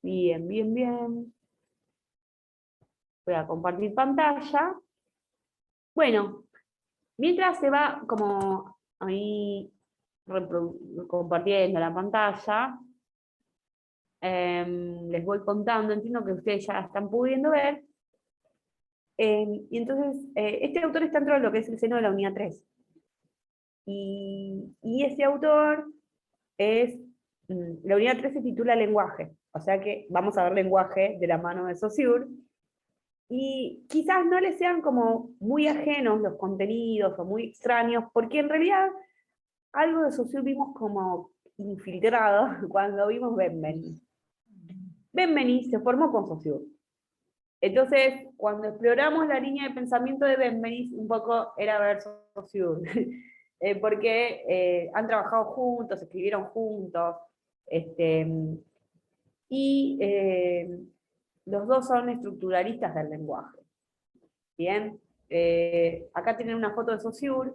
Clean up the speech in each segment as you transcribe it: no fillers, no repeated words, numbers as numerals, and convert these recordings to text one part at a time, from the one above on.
Bien, bien, bien. Voy a compartir pantalla. Bueno, mientras se va como ahí compartiendo la pantalla, les voy contando, entiendo que ustedes ya están pudiendo ver. Y entonces, este autor está dentro de lo que es el seno de la unidad 3. Y ese autor es, la unidad 3 se titula lenguaje, o sea que vamos a ver lenguaje de la mano de Saussure, y quizás no les sean como muy ajenos los contenidos o muy extraños, porque en realidad algo de Saussure vimos como infiltrado cuando vimos Benveniste. Benveniste se formó con Saussure. Entonces, cuando exploramos la línea de pensamiento de Benveniste, un poco era ver Saussure, porque han trabajado juntos, escribieron juntos, y los dos son estructuralistas del lenguaje. Bien, acá tienen una foto de Saussure.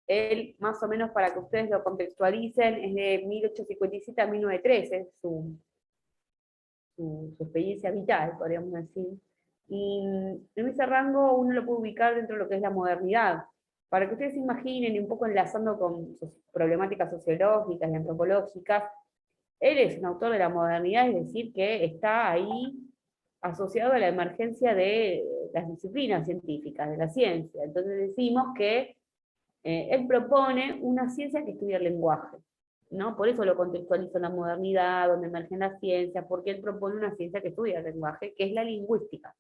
Él, más o menos para que ustedes lo contextualicen, es de 1857 a 1913, su experiencia vital, podríamos decir. Y en ese rango uno lo puede ubicar dentro de lo que es la modernidad. Para que ustedes se imaginen, y un poco enlazando con sus problemáticas sociológicas y antropológicas, él es un autor de la modernidad, es decir, que está ahí asociado a la emergencia de las disciplinas científicas, de la ciencia. Entonces decimos que él propone una ciencia que estudia el lenguaje, ¿no? Por eso lo contextualizo en la modernidad, donde emergen las ciencias, porque él propone una ciencia que estudia el lenguaje, que es la lingüística.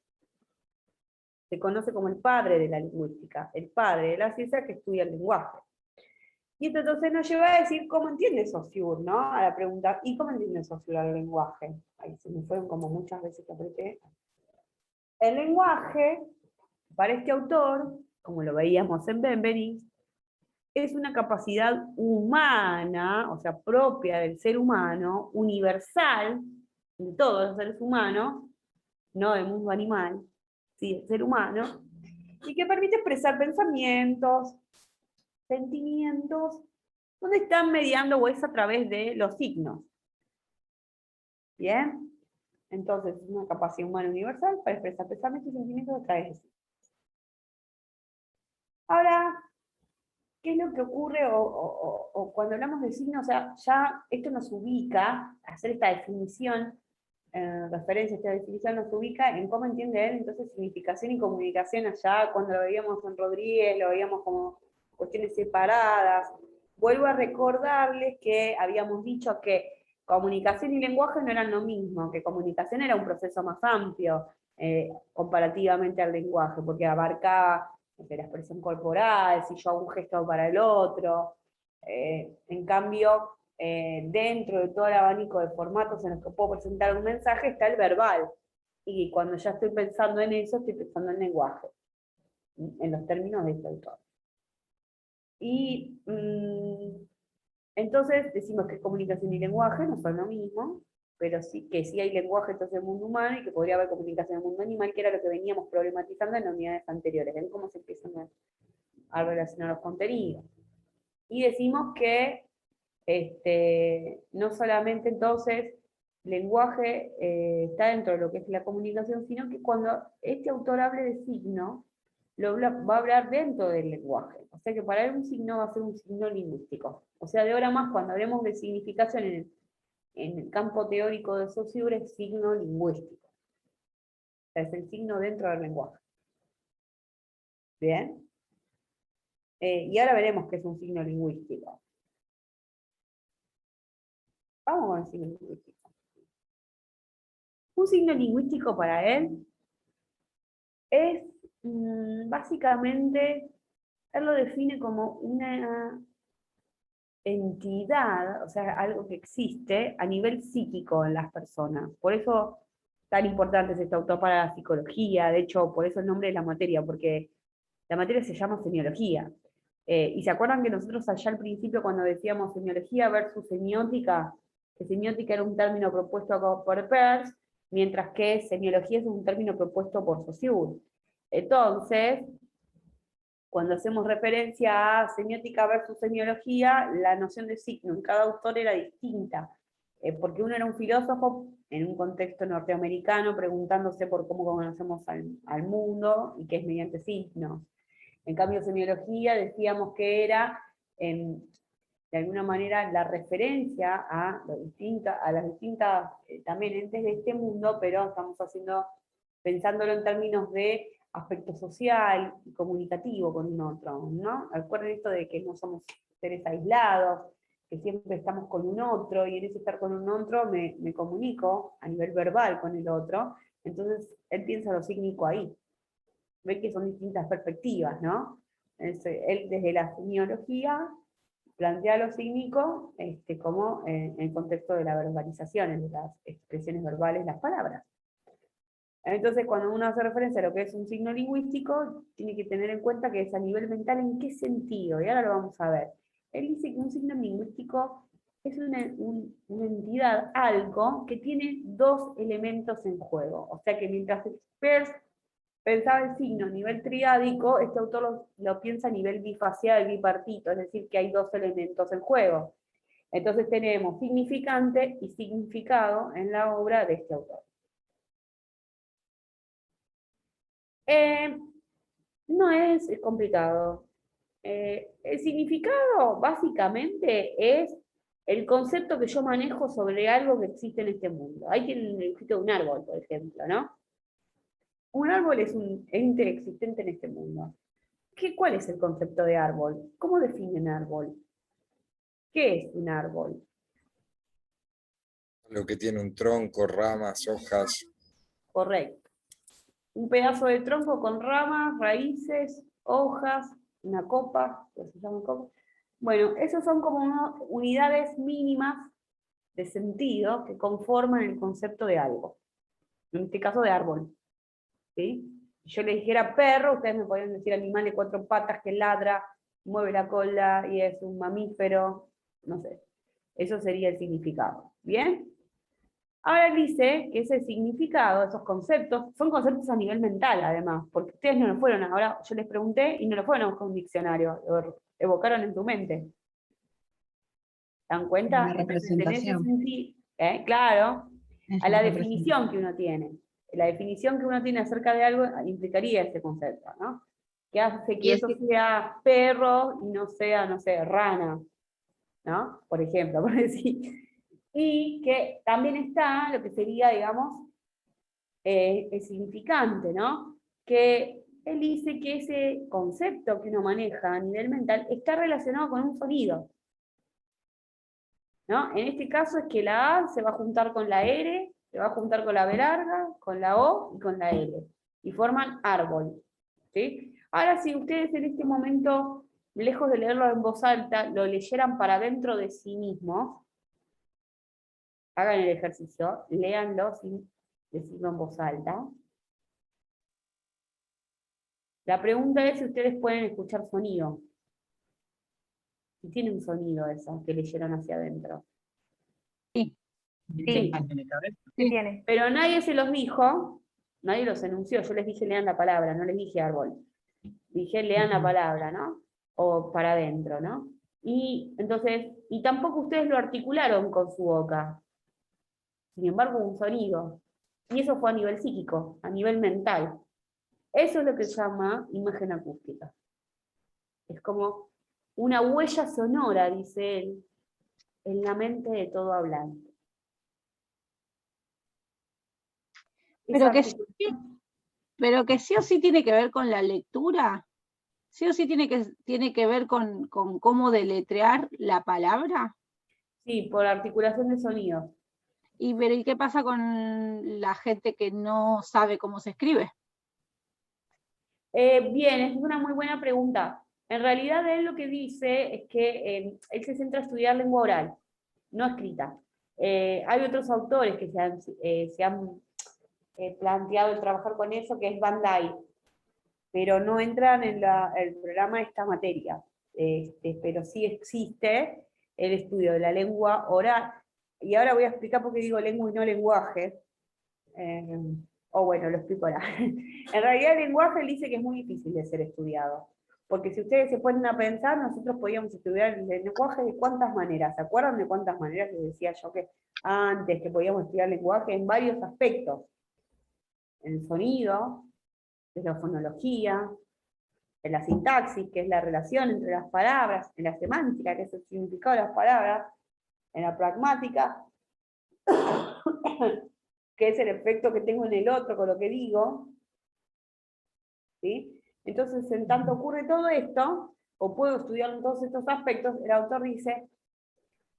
Se conoce como el padre de la lingüística, el padre de la ciencia que estudia el lenguaje. Y esto entonces nos lleva a decir cómo entiende Saussure, ¿no? A la pregunta, ¿y cómo entiende Saussure el lenguaje? Ahí se me fueron como muchas veces que apreté. El lenguaje, para este autor, como lo veíamos en Benveniste, es una capacidad humana, o sea, propia del ser humano, universal, de todos los seres humanos, no del mundo animal, sí, del ser humano, y que permite expresar pensamientos, sentimientos, donde están mediando o es a través de los signos. ¿Bien? Entonces, es una capacidad humana universal para expresar pensamientos y sentimientos a través de signos. Ahora, ¿qué es lo que ocurre o cuando hablamos de signos? O sea, ya esto nos ubica, hacer esta definición, referencia a esta definición nos ubica en cómo entiende él entonces significación y comunicación allá, cuando lo veíamos en Rodríguez, lo veíamos como cuestiones separadas. Vuelvo a recordarles que habíamos dicho que comunicación y lenguaje no eran lo mismo, que comunicación era un proceso más amplio comparativamente al lenguaje, porque abarcaba de la expresión corporal, si yo hago un gesto para el otro. En cambio, dentro de todo el abanico de formatos en los que puedo presentar un mensaje está el verbal. Y cuando ya estoy pensando en eso, estoy pensando en lenguaje, en los términos de este autor. Y entonces decimos que comunicación y lenguaje no son lo mismo, pero sí que sí hay lenguaje entonces en el mundo humano y que podría haber comunicación en el mundo animal, que era lo que veníamos problematizando en las unidades anteriores. ¿Ven cómo se empiezan a relacionar los contenidos? Y decimos que no solamente entonces lenguaje está dentro de lo que es la comunicación, sino que cuando este autor hable de signo, va a hablar dentro del lenguaje. O sea que para él un signo va a ser un signo lingüístico. O sea, de ahora más, cuando hablemos de significación en el campo teórico de Saussure, es signo lingüístico. O sea, es el signo dentro del lenguaje. ¿Bien? Y ahora veremos qué es un signo lingüístico. Vamos con el signo lingüístico. Un signo lingüístico para él es básicamente, él lo define como una entidad, o sea, algo que existe a nivel psíquico en las personas. Por eso tan importante es este autor para la psicología, de hecho, por eso el nombre de la materia, porque la materia se llama semiología. Y se acuerdan que nosotros allá al principio cuando decíamos semiología versus semiótica, que semiótica era un término propuesto por Peirce, mientras que semiología es un término propuesto por Saussure. Entonces, cuando hacemos referencia a semiótica versus semiología, la noción de signo en cada autor era distinta. porque uno era un filósofo en un contexto norteamericano preguntándose por cómo conocemos al mundo y que es mediante signos. En cambio, semiología decíamos que era, de alguna manera, la referencia a las distintas también entes de este mundo, pero estamos pensándolo en términos de aspecto social y comunicativo con un otro, ¿no? Recuerden esto de que no somos seres aislados, que siempre estamos con un otro, y en ese estar con un otro me comunico a nivel verbal con el otro, entonces él piensa lo sígnico ahí. Ve que son distintas perspectivas, ¿no? Él desde la semiología plantea lo sígnico como en el contexto de la verbalización, de las expresiones verbales, las palabras. Entonces, cuando uno hace referencia a lo que es un signo lingüístico, tiene que tener en cuenta que es a nivel mental, ¿en qué sentido? Y ahora lo vamos a ver. Él dice que un signo lingüístico es una entidad, algo, que tiene dos elementos en juego. O sea que mientras Peirce pensaba el signo a nivel triádico, este autor lo piensa a nivel bifacial, bipartito, es decir, que hay dos elementos en juego. Entonces tenemos significante y significado en la obra de este autor. No es complicado. El significado básicamente es el concepto que yo manejo sobre algo que existe en este mundo. Hay quien existe un árbol, por ejemplo, ¿no? Un árbol es un ente existente en este mundo. ¿Cuál es el concepto de árbol? ¿Cómo definen árbol? ¿Qué es un árbol? Lo que tiene un tronco, ramas, hojas. Correcto. Un pedazo de tronco con ramas, raíces, hojas, una copa, que se llama copa. Bueno, esas son como unidades mínimas de sentido que conforman el concepto de algo. En este caso de árbol. ¿Sí? Si yo le dijera perro, ustedes me podrían decir animal de cuatro patas que ladra, mueve la cola y es un mamífero, no sé. Eso sería el significado. ¿Bien? Ahora dice que ese significado, esos conceptos, son conceptos a nivel mental, además, porque ustedes no lo fueron, ahora yo les pregunté y no lo fueron a buscar un diccionario, lo evocaron en tu mente. ¿Se dan cuenta? Una representación. Claro, Es a la una definición que uno tiene. La definición que uno tiene acerca de algo implicaría ese concepto, ¿no? Que hace que eso sea perro y no sea, no sé, rana, ¿no? Por ejemplo, por decir. Y que también está lo que sería, digamos, el significante, ¿no? Que él dice que ese concepto que uno maneja a nivel mental está relacionado con un sonido, ¿no? En este caso es que la A se va a juntar con la R, se va a juntar con la B larga, con la O y con la L, y forman árbol, ¿sí? Ahora, si ustedes en este momento, lejos de leerlo en voz alta, lo leyeran para dentro de sí mismos, hagan el ejercicio, léanlo sin decirlo en voz alta. La pregunta es si ustedes pueden escuchar sonido. Si tiene un sonido eso, que leyeron hacia adentro. Sí. Sí. Sí tiene. Pero nadie se los dijo, nadie los enunció, yo les dije lean la palabra, no les dije árbol. Dije lean la palabra, ¿no? O para adentro, ¿no? Y entonces, y tampoco ustedes lo articularon con su boca. Sin embargo, un sonido. Y eso fue a nivel psíquico, a nivel mental. Eso es lo que se llama imagen acústica. Es como una huella sonora, dice él, en la mente de todo hablante. Pero que sí o sí tiene que ver con la lectura, sí o sí tiene que ver con cómo deletrear la palabra. Sí, por articulación de sonidos. ¿Y qué pasa con la gente que no sabe cómo se escribe? Bien, es una muy buena pregunta. En realidad él lo que dice es que él se centra a estudiar lengua oral, no escrita. Hay otros autores que se han planteado el trabajar con eso, que es Van Dyke, pero no entran en el programa de esta materia. Pero sí existe el estudio de la lengua oral. Y ahora voy a explicar por qué digo lengua y no lenguaje. O bueno, lo explico ahora. En realidad el lenguaje él dice que es muy difícil de ser estudiado, Porque si ustedes se ponen a pensar, nosotros podíamos estudiar el lenguaje de cuántas maneras. ¿Se acuerdan de cuántas maneras les decía yo que antes que podíamos estudiar lenguaje en varios aspectos? En el sonido, en la fonología, en la sintaxis, que es la relación entre las palabras, en la semántica, que es el significado de las palabras, en la pragmática, que es el efecto que tengo en el otro con lo que digo, ¿sí? Entonces, en tanto ocurre todo esto, o puedo estudiar en todos estos aspectos, el autor dice,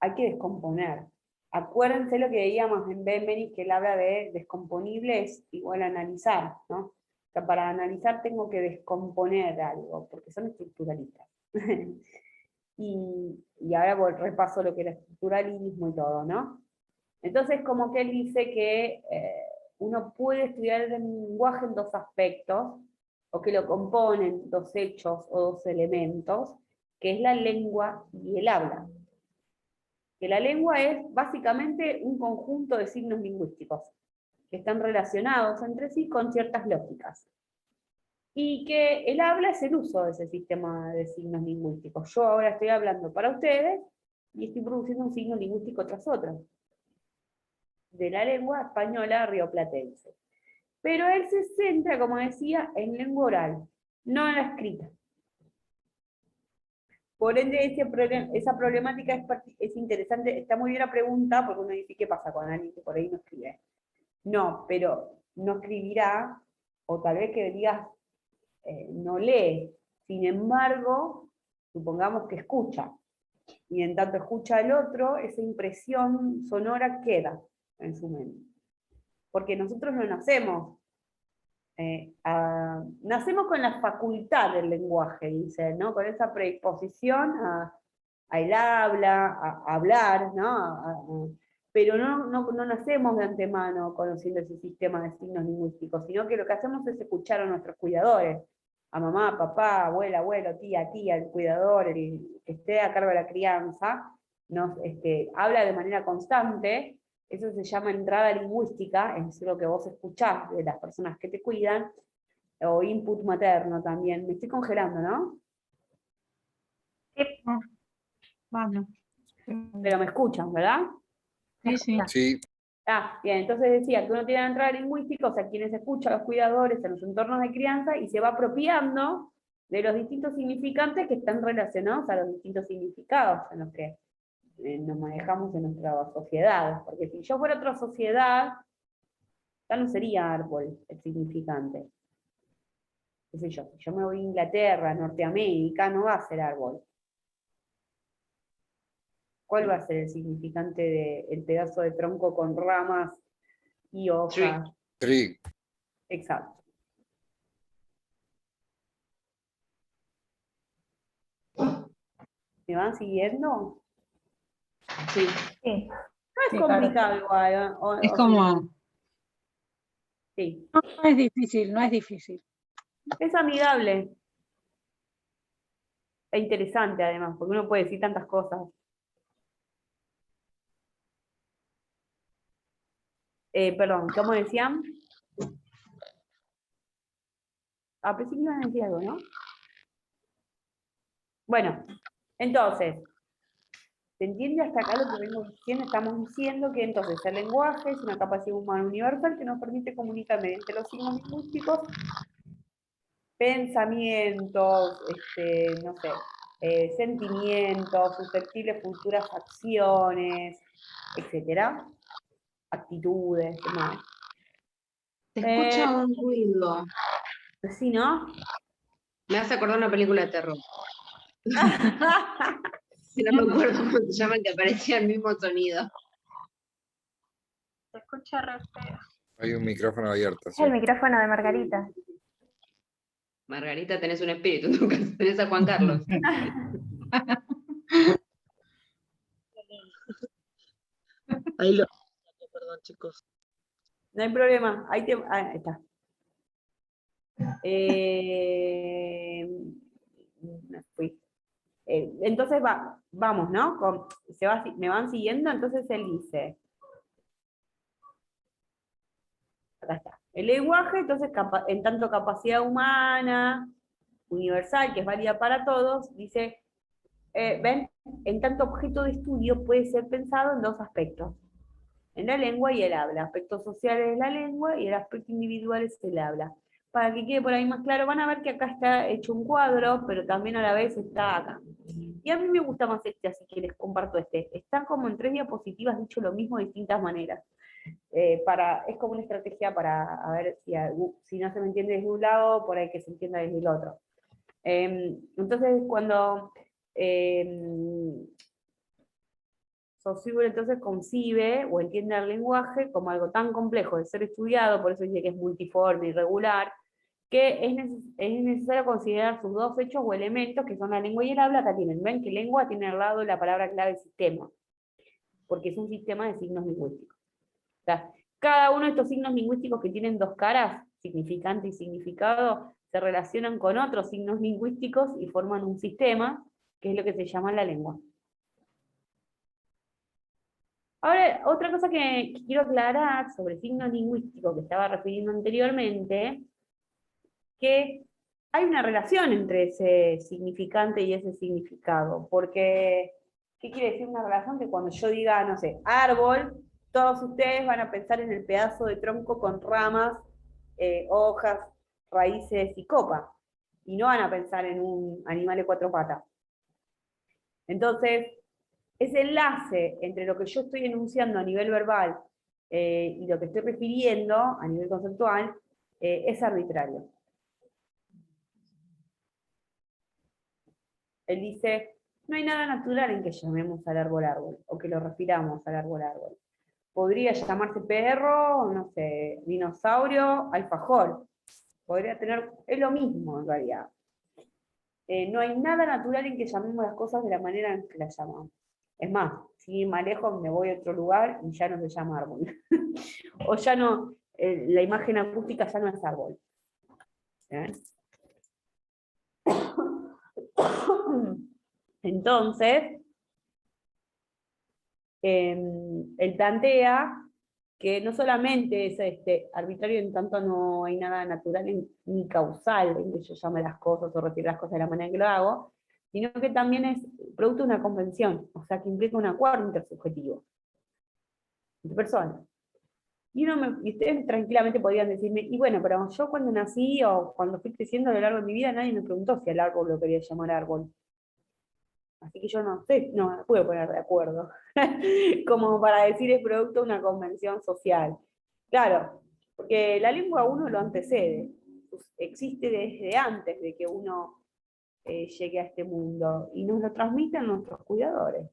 hay que descomponer. Acuérdense lo que veíamos en Benveniste, que él habla de descomponible es igual a analizar, ¿no? O sea, para analizar tengo que descomponer algo, porque son estructuralistas. y ahora repaso lo que era estructuralismo y todo, ¿no? Entonces, como que él dice que uno puede estudiar el lenguaje en dos aspectos, o que lo componen dos hechos o dos elementos, que es la lengua y el habla. Que la lengua es básicamente un conjunto de signos lingüísticos, que están relacionados entre sí con ciertas lógicas. Y que el habla es el uso de ese sistema de signos lingüísticos. Yo ahora estoy hablando para ustedes, y estoy produciendo un signo lingüístico tras otro, de la lengua española rioplatense. Pero él se centra, como decía, en lengua oral, no en la escrita. Por ende, esa problemática es interesante, está muy bien la pregunta, porque uno dice, ¿qué pasa con alguien que por ahí no escribe? No, pero no escribirá, o tal vez que digas, no lee, sin embargo, supongamos que escucha, y en tanto escucha al otro, esa impresión sonora queda en su mente. Porque nosotros no nacemos, nacemos con la facultad del lenguaje, dice, ¿no? Con esa predisposición al habla, a hablar, ¿no? Pero no nacemos de antemano conociendo ese sistema de signos lingüísticos, sino que lo que hacemos es escuchar a nuestros cuidadores, a mamá, papá, abuela, abuelo, tía, el cuidador, el que esté a cargo de la crianza, nos habla de manera constante. Eso se llama entrada lingüística, es decir, lo que vos escuchás de las personas que te cuidan, o input materno también. Me estoy congelando, ¿no? Vamos. Pero me escuchan, ¿verdad? Sí, sí. Sí, Bien, entonces decía que uno tiene la entrada lingüística, o sea, quienes escuchan a los cuidadores en los entornos de crianza, y se va apropiando de los distintos significantes que están relacionados a los distintos significados en los que nos manejamos en nuestra sociedad. Porque si yo fuera otra sociedad, ya no sería árbol el significante. Qué sé yo, si yo me voy a Inglaterra, Norteamérica, no va a ser árbol. ¿Cuál va a ser el significante del pedazo de tronco con ramas y hojas? tree. Exacto. ¿Me van siguiendo? Sí. Sí, No es Sí, complicado igual. Es como, Sí. no es difícil, no es difícil. Es amigable. E interesante además, porque uno puede decir tantas cosas. Perdón, ¿cómo decían? Pensé que iban a decir algo, ¿no? Bueno, entonces, ¿se entiende hasta acá lo que vengo diciendo? Estamos diciendo que entonces el lenguaje es una capacidad humana universal que nos permite comunicar mediante los signos lingüísticos pensamientos, no sé, sentimientos, susceptibles futuras acciones, etcétera, actitudes, demás. Se escucha un ruido. ¿Sí, no? Me hace acordar una película de terror. Que no me acuerdo cómo se llama, que aparecía el mismo sonido. se escucha re feo. Hay un micrófono abierto. Es Sí. el micrófono de Margarita. Margarita, tenés un espíritu en tu casa, tenés a Juan Carlos. Ahí lo. Perdón, chicos. No hay problema, ahí está. Me fui. Entonces vamos, ¿no? Me van siguiendo, entonces él dice. Acá está. El lenguaje, entonces, en tanto capacidad humana, universal, que es válida para todos, dice, ven, en tanto objeto de estudio puede ser pensado en dos aspectos, en la lengua y el habla. Aspectos sociales es la lengua y el aspecto individual es el habla. Para que quede por ahí más claro, van a ver que acá está hecho un cuadro, pero también a la vez está acá. Y a mí me gusta más este, así que les comparto este. Está como en 3 diapositivas dicho lo mismo de distintas maneras. Es como una estrategia para a ver si no se me entiende desde un lado, por ahí que se entienda desde el otro. Entonces, cuando Saussure entonces concibe o entiende el lenguaje como algo tan complejo de ser estudiado, por eso dice que es multiforme, irregular, que es necesario considerar sus dos hechos o elementos, que son la lengua y el habla. Acá tienen, ven que lengua tiene al lado la palabra clave sistema, porque es un sistema de signos lingüísticos. O sea, cada uno de estos signos lingüísticos que tienen dos caras, significante y significado, se relacionan con otros signos lingüísticos y forman un sistema, que es lo que se llama la lengua. Ahora, otra cosa que quiero aclarar sobre signos lingüísticos que estaba refiriendo anteriormente, que hay una relación entre ese significante y ese significado, porque, ¿qué quiere decir una relación? Que cuando yo diga, no sé, árbol, todos ustedes van a pensar en el pedazo de tronco con ramas, hojas, raíces y copa, y no van a pensar en un animal de 4 patas. Entonces, ese enlace entre lo que yo estoy enunciando a nivel verbal y lo que estoy refiriendo a nivel conceptual es arbitrario. Él dice, no hay nada natural en que llamemos al árbol árbol, o que lo refiramos al árbol árbol. Podría llamarse perro, no sé, dinosaurio, alfajor. Podría tener, es lo mismo en realidad. No hay nada natural en que llamemos las cosas de la manera en que las llamamos. Es más, si más lejos me voy a otro lugar y ya no se llama árbol. O ya no, la imagen acústica ya no es árbol. Entonces, él plantea que no solamente es arbitrario en tanto no hay nada natural ni causal en que yo llame las cosas o retire las cosas de la manera en que lo hago, sino que también es producto de una convención, o sea que implica un acuerdo intersubjetivo entre personas. Y ustedes tranquilamente podrían decirme, y bueno, pero yo cuando nací o cuando fui creciendo a lo largo de mi vida, nadie me preguntó si al árbol lo quería llamar árbol. Así que yo no sé, no me puedo poner de acuerdo, como para decir es producto de una convención social. Claro, porque la lengua a uno lo antecede, existe desde antes de que uno llegue a este mundo, y nos lo transmiten nuestros cuidadores,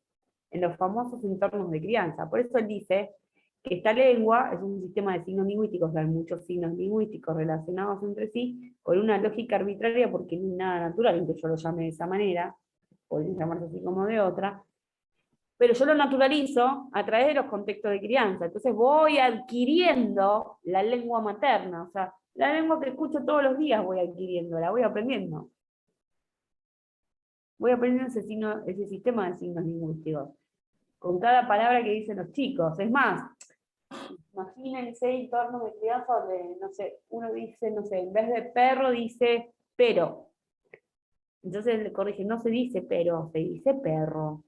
en los famosos entornos de crianza. Por eso él dice que esta lengua es un sistema de signos lingüísticos, hay muchos signos lingüísticos relacionados entre sí, con una lógica arbitraria, porque no hay nada natural en que yo lo llame de esa manera, podría llamarse así como de otra, pero yo lo naturalizo a través de los contextos de crianza. Entonces voy adquiriendo la lengua materna, o sea, la lengua que escucho todos los días voy adquiriendo, la voy aprendiendo. Voy aprendiendo ese sistema de signos lingüísticos, con cada palabra que dicen los chicos. Es más, imagínense entornos de crianza donde, no sé, uno dice, no sé, en vez de perro dice pero. Entonces le corrige, no se dice pero, se dice perro,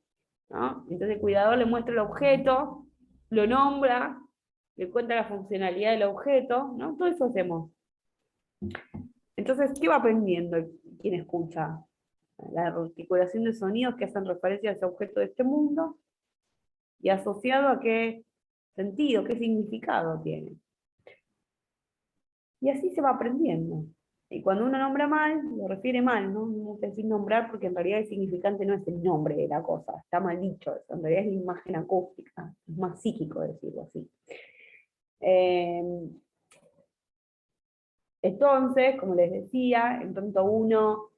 ¿no? Entonces el cuidador le muestra el objeto, lo nombra, le cuenta la funcionalidad del objeto, ¿no? Todo eso hacemos. Entonces, ¿qué va aprendiendo quien escucha? La articulación de sonidos que hacen referencia a ese objeto de este mundo, y asociado a qué sentido, qué significado tiene. Y así se va aprendiendo. Y cuando uno nombra mal, lo refiere mal, ¿no? No es decir nombrar porque en realidad el significante no es el nombre de la cosa, está mal dicho eso, en realidad es la imagen acústica, es más psíquico decirlo así. Entonces, como les decía, en tanto uno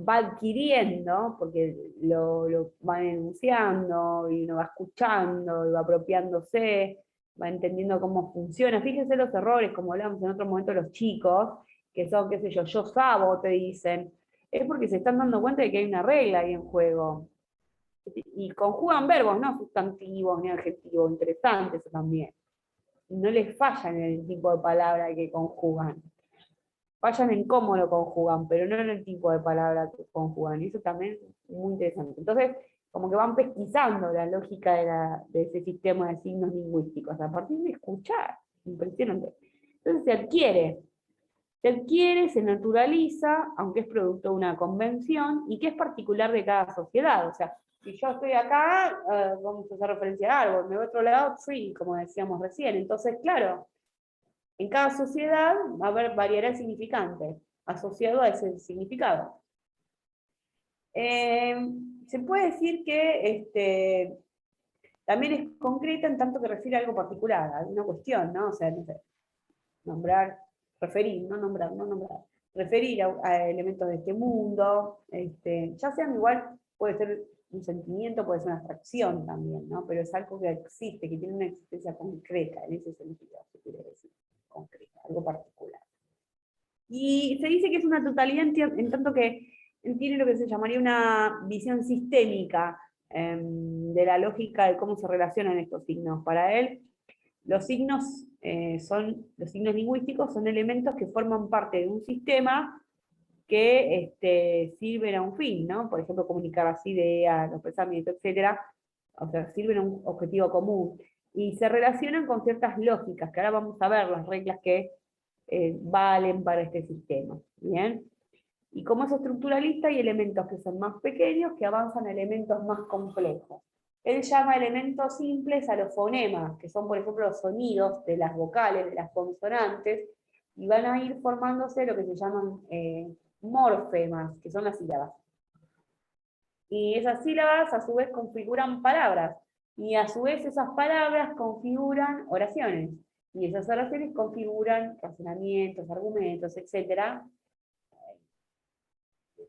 va adquiriendo, porque lo van enunciando, y uno va escuchando, y va apropiándose, va entendiendo cómo funciona. Fíjense los errores, como hablamos en otro momento los chicos, que son, qué sé yo sabo, te dicen, es porque se están dando cuenta de que hay una regla ahí en juego. Y conjugan verbos, no sustantivos ni adjetivos, interesantes eso también. No les fallan en el tipo de palabra que conjugan. vayan en cómo lo conjugan, pero no en el tipo de palabra que conjugan, y eso también es muy interesante. Entonces, como que van pesquisando la lógica de ese sistema de signos lingüísticos, a partir de escuchar, impresionante. Entonces se adquiere, se naturaliza, aunque es producto de una convención, y que es particular de cada sociedad. O sea, si yo estoy acá, vamos a hacer referencia a algo, me voy a otro lado, free, como decíamos recién. Entonces, claro, en cada sociedad va a haber variedad significante asociado a ese significado. Se puede decir que también es concreta en tanto que refiere a algo particular, a alguna cuestión, ¿no? O sea, no sé, nombrar, referir, no nombrar, referir a elementos de este mundo, ya sean igual, puede ser un sentimiento, puede ser una abstracción también, ¿no? Pero es algo que existe, que tiene una existencia concreta, en ese sentido, se quiere decir, concreta, algo particular. Y se dice que es una totalidad en tanto que tiene lo que se llamaría una visión sistémica de la lógica de cómo se relacionan estos signos. Para él, los signos lingüísticos son elementos que forman parte de un sistema que sirven a un fin, ¿no? Por ejemplo, comunicar las ideas, los pensamientos, etcétera. O sea, sirven a un objetivo común. Y se relacionan con ciertas lógicas, que ahora vamos a ver las reglas que valen para este sistema. ¿Bien? Y como es estructuralista, hay elementos que son más pequeños que avanzan a elementos más complejos. Él llama elementos simples a los fonemas, que son, por ejemplo, los sonidos de las vocales, de las consonantes, y van a ir formándose lo que se llaman morfemas, que son las sílabas. Y esas sílabas, a su vez, configuran palabras, y a su vez esas palabras configuran oraciones, y esas oraciones configuran razonamientos, argumentos, etcétera,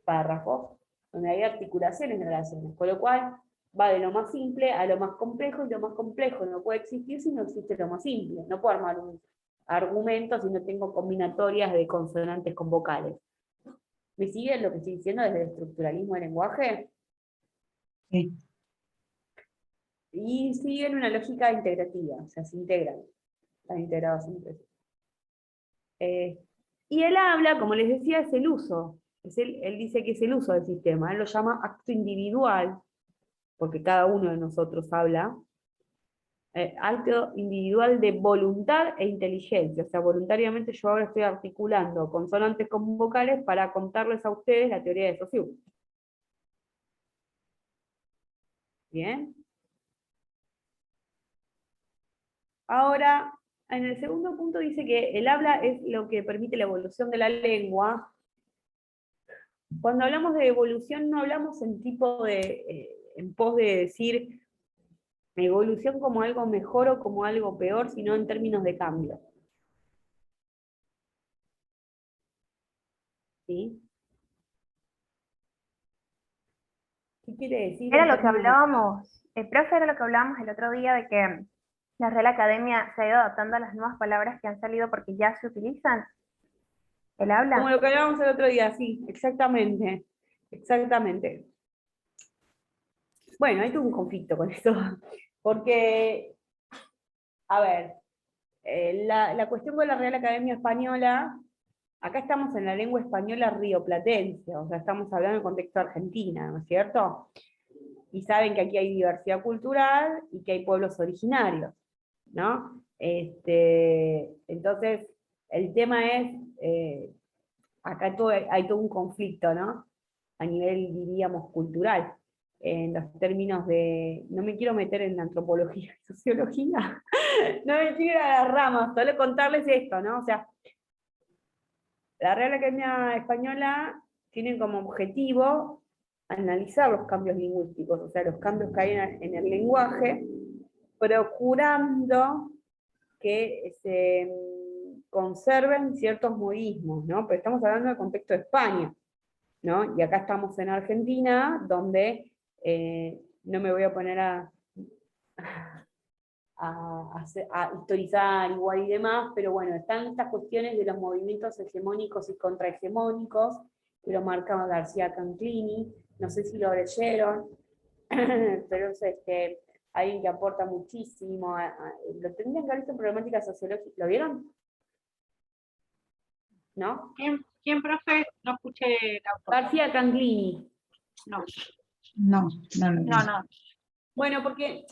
párrafos, donde hay articulaciones de oraciones, con lo cual va de lo más simple a lo más complejo, y lo más complejo no puede existir si no existe lo más simple. No puedo armar un argumento si no tengo combinatorias de consonantes con vocales. ¿Me siguen lo que estoy diciendo desde el estructuralismo del lenguaje? Sí. Y siguen una lógica integrativa, o sea, se integran, están integrados entre sí. Y él habla, como les decía, es el uso. Él dice que es el uso del sistema, él lo llama acto individual, porque cada uno de nosotros habla, acto individual de voluntad e inteligencia, o sea, voluntariamente yo ahora estoy articulando consonantes con vocales para contarles a ustedes la teoría de Saussure. ¿Bien? Ahora, en el segundo punto dice que el habla es lo que permite la evolución de la lengua. Cuando hablamos de evolución no hablamos en pos de decir evolución como algo mejor o como algo peor, sino en términos de cambio. ¿Sí? ¿Qué quiere decir? Era en lo que términos de- hablábamos, profe, era lo que hablábamos el otro día de que la Real Academia se ha ido adaptando a las nuevas palabras que han salido porque ya se utilizan. ¿El Como habla? lo que hablábamos el otro día, sí, exactamente. Exactamente. Bueno, hay todo un conflicto con esto, porque, a ver, la cuestión con la Real Academia Española, acá estamos en la lengua española rioplatense, o sea, estamos hablando en contexto de Argentina, ¿no es cierto? Y saben que aquí hay diversidad cultural y que hay pueblos originarios, ¿no? Entonces, el tema es, acá hay todo un conflicto, ¿no? A nivel, diríamos, cultural, en los términos de, no me quiero meter en antropología y sociología, no me quiero ir a las ramas, solo contarles esto, ¿no? O sea, la Real Academia Española tiene como objetivo analizar los cambios lingüísticos, o sea, los cambios que hay en el lenguaje, procurando que se conserven ciertos modismos, ¿no? Pero estamos hablando del contexto de España, ¿no? Y acá estamos en Argentina, donde no me voy a poner a historizar igual y demás, pero bueno, están estas cuestiones de los movimientos hegemónicos y contrahegemónicos, que lo marcaba García Canclini, no sé si lo leyeron, pero es alguien que aporta muchísimo, lo tendrían que haber visto en problemática sociológica, ¿lo vieron? ¿no? ¿Quién, profe? No escuché el autor. García Canclini. No, No, no, no. no, no. Bueno, porque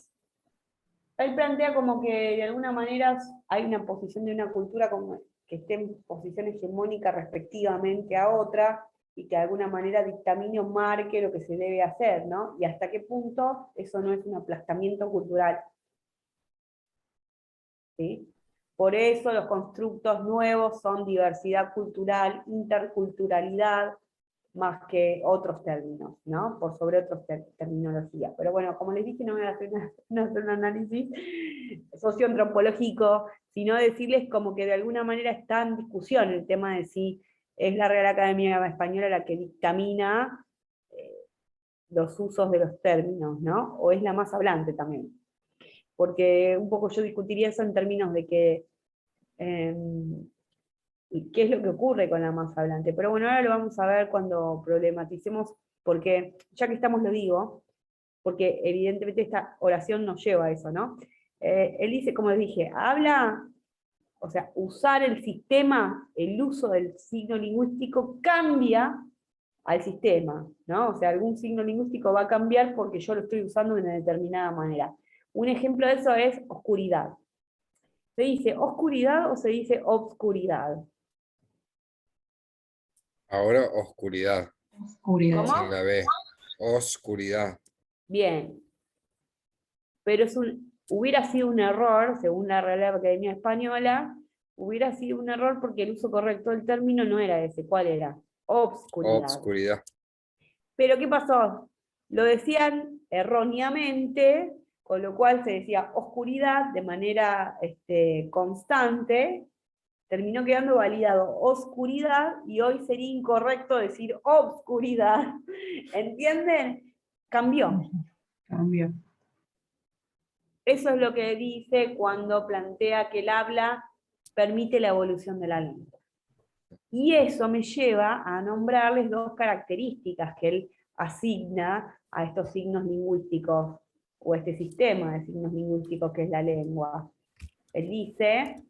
él plantea como que de alguna manera hay una posición de una cultura como que esté en posición hegemónica respectivamente a otra, y que de alguna manera dictamine o marque lo que se debe hacer, ¿no? Y hasta qué punto eso no es un aplastamiento cultural. ¿Sí? Por eso los constructos nuevos son diversidad cultural, interculturalidad, más que otros términos, ¿no? Por sobre otras terminologías. Pero bueno, como les dije, no voy a hacer no hacer un análisis socioantropológico, sino decirles como que de alguna manera está en discusión el tema de si es la Real Academia Española la que dictamina los usos de los términos, ¿no? O es la más hablante también. Porque un poco yo discutiría eso en términos de que qué es lo que ocurre con la masa hablante. Pero bueno, ahora lo vamos a ver cuando problematicemos, porque ya que estamos lo digo, porque evidentemente esta oración nos lleva a eso, ¿no? Él dice, como les dije, habla, o sea, usar el sistema, el uso del signo lingüístico cambia al sistema, ¿no? O sea, algún signo lingüístico va a cambiar porque yo lo estoy usando de una determinada manera. Un ejemplo de eso es oscuridad. ¿Se dice oscuridad o se dice obscuridad? Ahora oscuridad, Oscuridad. ¿Cómo? sin la B. Oscuridad. Bien. Pero hubiera sido un error, según la Real Academia Española, hubiera sido un error porque el uso correcto del término no era ese. ¿Cuál era? Obscuridad. Obscuridad. Pero ¿qué pasó? Lo decían erróneamente, con lo cual se decía oscuridad de manera constante, terminó quedando validado oscuridad, y hoy sería incorrecto decir obscuridad. ¿Entienden? Cambió. Cambio. Eso es lo que dice cuando plantea que el habla permite la evolución de la lengua. Y eso me lleva a nombrarles dos características que él asigna a estos signos lingüísticos, o este sistema de signos lingüísticos que es la lengua. Él dice,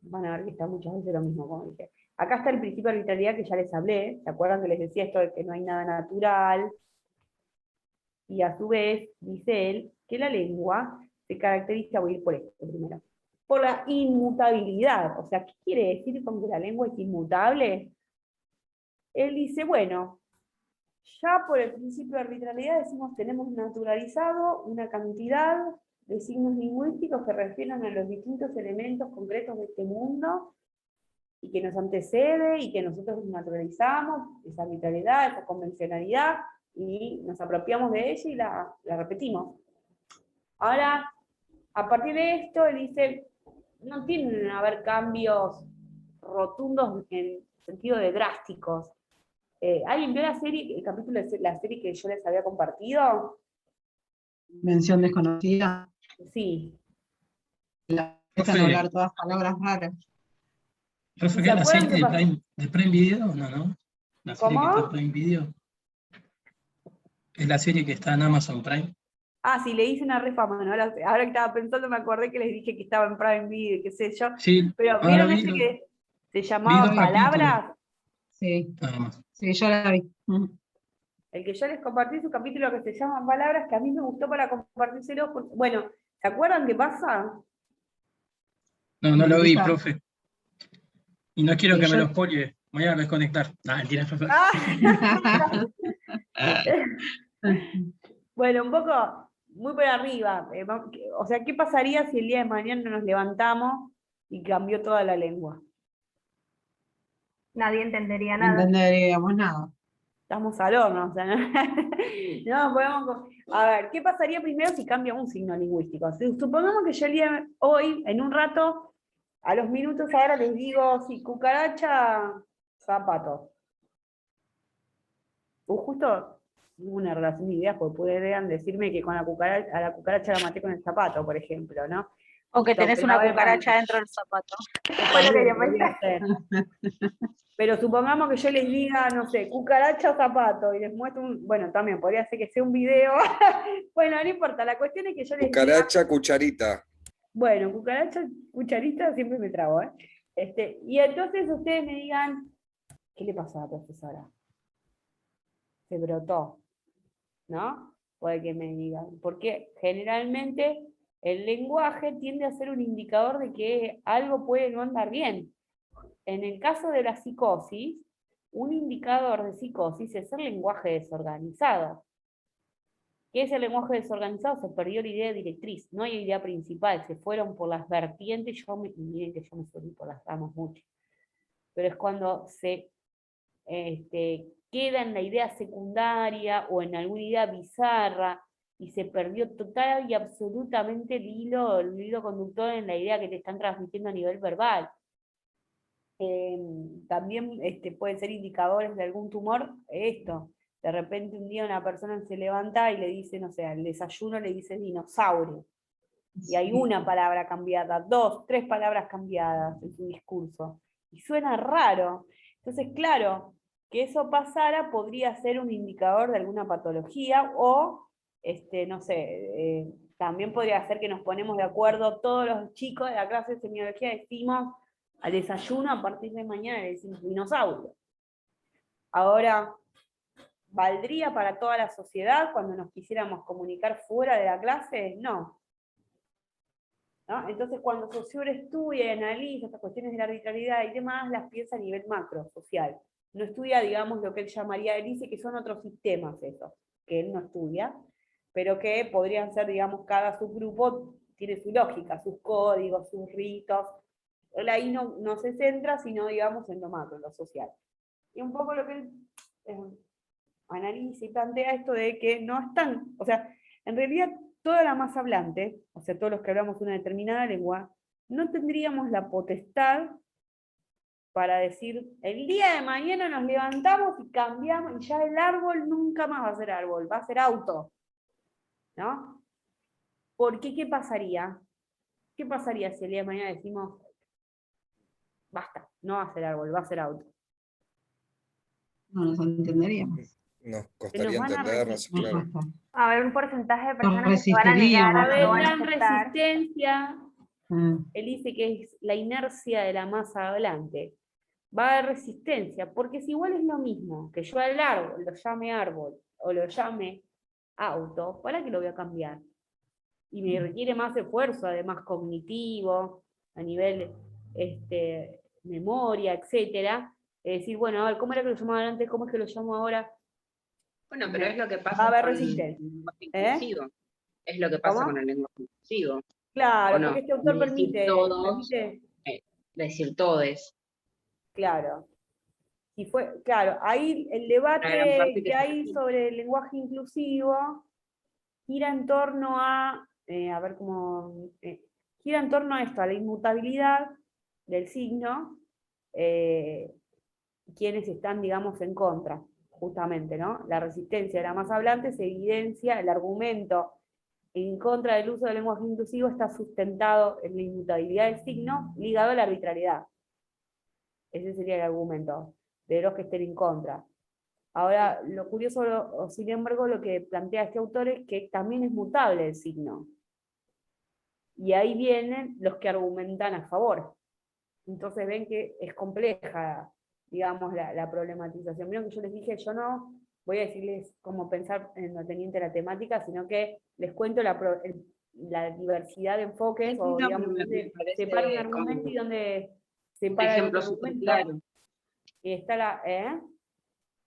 van a ver que está muchas veces lo mismo, como dije. Acá está el principio de arbitrariedad que ya les hablé, ¿se acuerdan que les decía esto de que no hay nada natural? Y a su vez, dice él, que la lengua se caracteriza, voy a ir por esto primero, por la inmutabilidad. O sea, ¿qué quiere decir con que la lengua es inmutable? Él dice, bueno, ya por el principio de arbitrariedad decimos tenemos naturalizado una cantidad de signos lingüísticos que refieren a los distintos elementos concretos de este mundo, y que nos antecede, y que nosotros naturalizamos esa arbitrariedad, esa convencionalidad, y nos apropiamos de ella y la repetimos. Ahora, a partir de esto, él dice, no tienen que haber cambios rotundos en sentido de drásticos. ¿Alguien vio la serie, el capítulo de la serie que yo les había compartido? Mención desconocida. Sí. Dejan Profe, hablar todas palabras raras. profe, ¿Se ¿qué es la acuerdan serie qué pasó? de Prime Video? No, ¿no? La serie que está en ¿Cómo? Prime Video. Es la serie que está en Amazon Prime. Ah, sí, le hice una refama, ¿no? Ahora que estaba pensando me acordé que les dije que estaba en Prime Video, qué sé yo. Sí, Pero ahora ¿vieron vi, ese que se vi llamaba 2 capítulos, Palabras? Sí, nada más. sí, yo la vi. El que yo les compartí es un capítulo que se llama Palabras, que a mí me gustó para compartírselo. Bueno, ¿se acuerdan qué pasa? No, no lo vi, Empieza- profe. Y no quiero Y que me yo- lo spoile. Voy a desconectar. No, mentira, profe. Bueno, un poco, muy por arriba. O sea, ¿qué pasaría si el día de mañana nos levantamos y cambió toda la lengua? Nadie entendería No nada. entenderíamos nada. Estamos al horno, o sea, no, no podemos. A ver, ¿qué pasaría primero si cambia un signo lingüístico? Supongamos que yo el día hoy, en un rato, a los minutos ahora les digo, sí, cucaracha, zapato. Justo hubo una relación de ideas, porque podrían decirme que con a la cucaracha la maté con el zapato, por ejemplo, ¿no? O que Justo, tenés pero una a ver, cucaracha dentro del zapato. Fue lo que yo podría pensé. ser. Pero supongamos que yo les diga, no sé, cucaracha o zapato, y les muestro bueno, también podría ser que sea un video. Bueno, no importa, la cuestión es que yo les diga, Cucaracha, cucharita. bueno, cucaracha, cucharita, siempre me trabo, ¿eh? Y entonces ustedes me digan, ¿qué le pasó a la profesora? Se brotó, ¿no? Puede que me digan, porque generalmente el lenguaje tiende a ser un indicador de que algo puede no andar bien. En el caso de la psicosis, un indicador de psicosis es el lenguaje desorganizado. ¿Qué es el lenguaje desorganizado? Se perdió la idea directriz, no hay idea principal, se fueron por las vertientes, y miren que yo me subí por las ramas mucho, pero es cuando se queda en la idea secundaria o en alguna idea bizarra, y se perdió total y absolutamente el hilo conductor en la idea que te están transmitiendo a nivel verbal. También pueden ser indicadores de algún tumor, esto. De repente un día una persona se levanta y le dice, no sé, al desayuno le dice dinosaurio. Y hay una palabra cambiada, 2, 3 palabras cambiadas en su discurso. Y suena raro. Entonces, claro, que eso pasara podría ser un indicador de alguna patología o, no sé, también podría ser que nos ponemos de acuerdo todos los chicos de la clase de semiología, decimos al desayuno a partir de mañana le decimos dinosaurio. Ahora, ¿valdría para toda la sociedad cuando nos quisiéramos comunicar fuera de la clase? No. ¿No? Entonces, cuando Saussure estudia y analiza estas cuestiones de la arbitrariedad y demás, las piensa a nivel macro, social. No estudia, digamos, lo que él llamaría, él dice que son otros sistemas esos, que él no estudia, pero que podrían ser, digamos, cada subgrupo tiene su lógica, sus códigos, sus ritos. Él ahí no se centra, sino, digamos, en lo macro, en lo social. Y un poco lo que él analiza y plantea esto de que no están, o sea, en realidad toda la masa hablante, o sea, todos los que hablamos una determinada lengua, no tendríamos la potestad para decir, el día de mañana nos levantamos y cambiamos, y ya el árbol nunca más va a ser árbol, va a ser auto. ¿No? ¿Por qué? ¿Qué pasaría? ¿Qué pasaría si el día de mañana decimos, basta, no va a ser árbol, va a ser auto? No nos entenderíamos. Nos costaría van a entendernos, Nos claro. cuesta. Va a haber un porcentaje de Nos personas que se van a negar, resistiríamos. Va a haber no van a gran aceptar. resistencia. Ah, Él dice que es la inercia de la masa hablante. Va a haber resistencia, porque si igual es lo mismo, que yo al árbol lo llame árbol, o lo llame auto, ¿para qué lo voy a cambiar? Y me requiere más esfuerzo, además cognitivo, a nivel memoria, etcétera. Es decir, bueno, a ver, ¿cómo era que lo llamaba antes? ¿Cómo es que lo llamo ahora? Bueno, pero es lo que Va a pasa haber con el resistencia. lenguaje inclusivo. Es lo que pasa ¿Cómo? con el lenguaje inclusivo. Claro, ¿O no? porque este autor Decir todos, permite, decir todes. claro. Claro, ahí el Una gran parte debate que que se hay repite. sobre el lenguaje inclusivo gira en torno a ver cómo, gira en torno a esto, a la inmutabilidad del signo, quienes están, digamos, en contra, justamente, ¿no? La resistencia de la masa hablante se evidencia, el argumento en contra del uso del lenguaje inclusivo está sustentado en la inmutabilidad del signo ligado a la arbitrariedad. Ese sería el argumento de los que estén en contra. Ahora, lo curioso, sin embargo, lo que plantea este autor es que también es mutable el signo. Y ahí vienen los que argumentan a favor. Entonces ven que es compleja, digamos, la problematización. Vieron que yo les dije, yo no voy a decirles cómo pensar en lo teniente a la temática, sino que les cuento la diversidad de enfoques, Sí, o no, digamos, me donde parece separa un como argumento y donde un separa el ejemplo otro súper argumento. claro. Y está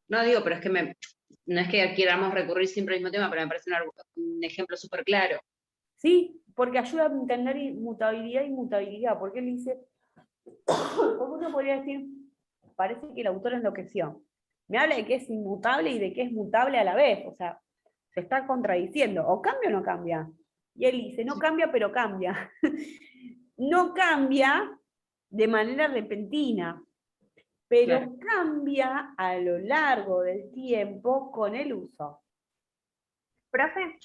No digo, pero es que no es que queramos recurrir siempre al mismo tema, pero me parece un ejemplo súper claro. Sí, porque ayuda a entender mutabilidad e inmutabilidad, porque él dice, como uno podría decir, parece que el autor enloqueció. Me habla de que es inmutable y de que es mutable a la vez, o sea, se está contradiciendo, o cambia o no cambia. Y él dice, no cambia, pero cambia. No cambia de manera repentina, pero Claro. cambia a lo largo del tiempo con el uso. Profe,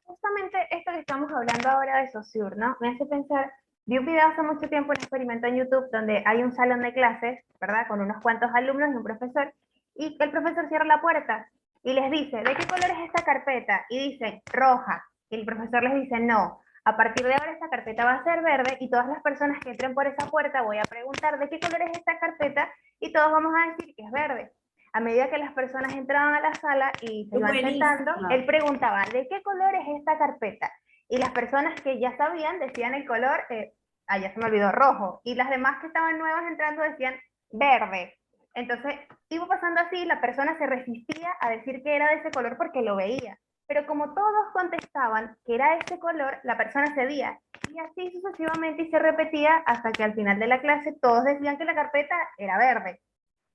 justamente esto que estamos hablando ahora de Saussure, ¿no? Me hace pensar, vi un video hace mucho tiempo, un experimento en YouTube, donde hay un salón de clases, ¿verdad? Con unos cuantos alumnos y un profesor, y el profesor cierra la puerta y les dice, ¿de qué color es esta carpeta? Y dicen, roja. Y el profesor les dice, no, A partir de ahora esta carpeta va a ser verde y todas las personas que entren por esa puerta voy a preguntar de qué color es esta carpeta y todos vamos a decir que es verde. A medida que las personas entraban a la sala y se Es iban buenísima. sentando, él preguntaba, ¿de qué color es esta carpeta? Y las personas que ya sabían decían el color, ya se me olvidó, rojo. Y las demás que estaban nuevas entrando decían verde. Entonces, iba pasando así, la persona se resistía a decir que era de ese color porque lo veía. Pero como todos contestaban que era ese color, la persona cedía. Y así sucesivamente y se repetía hasta que al final de la clase todos decían que la carpeta era verde,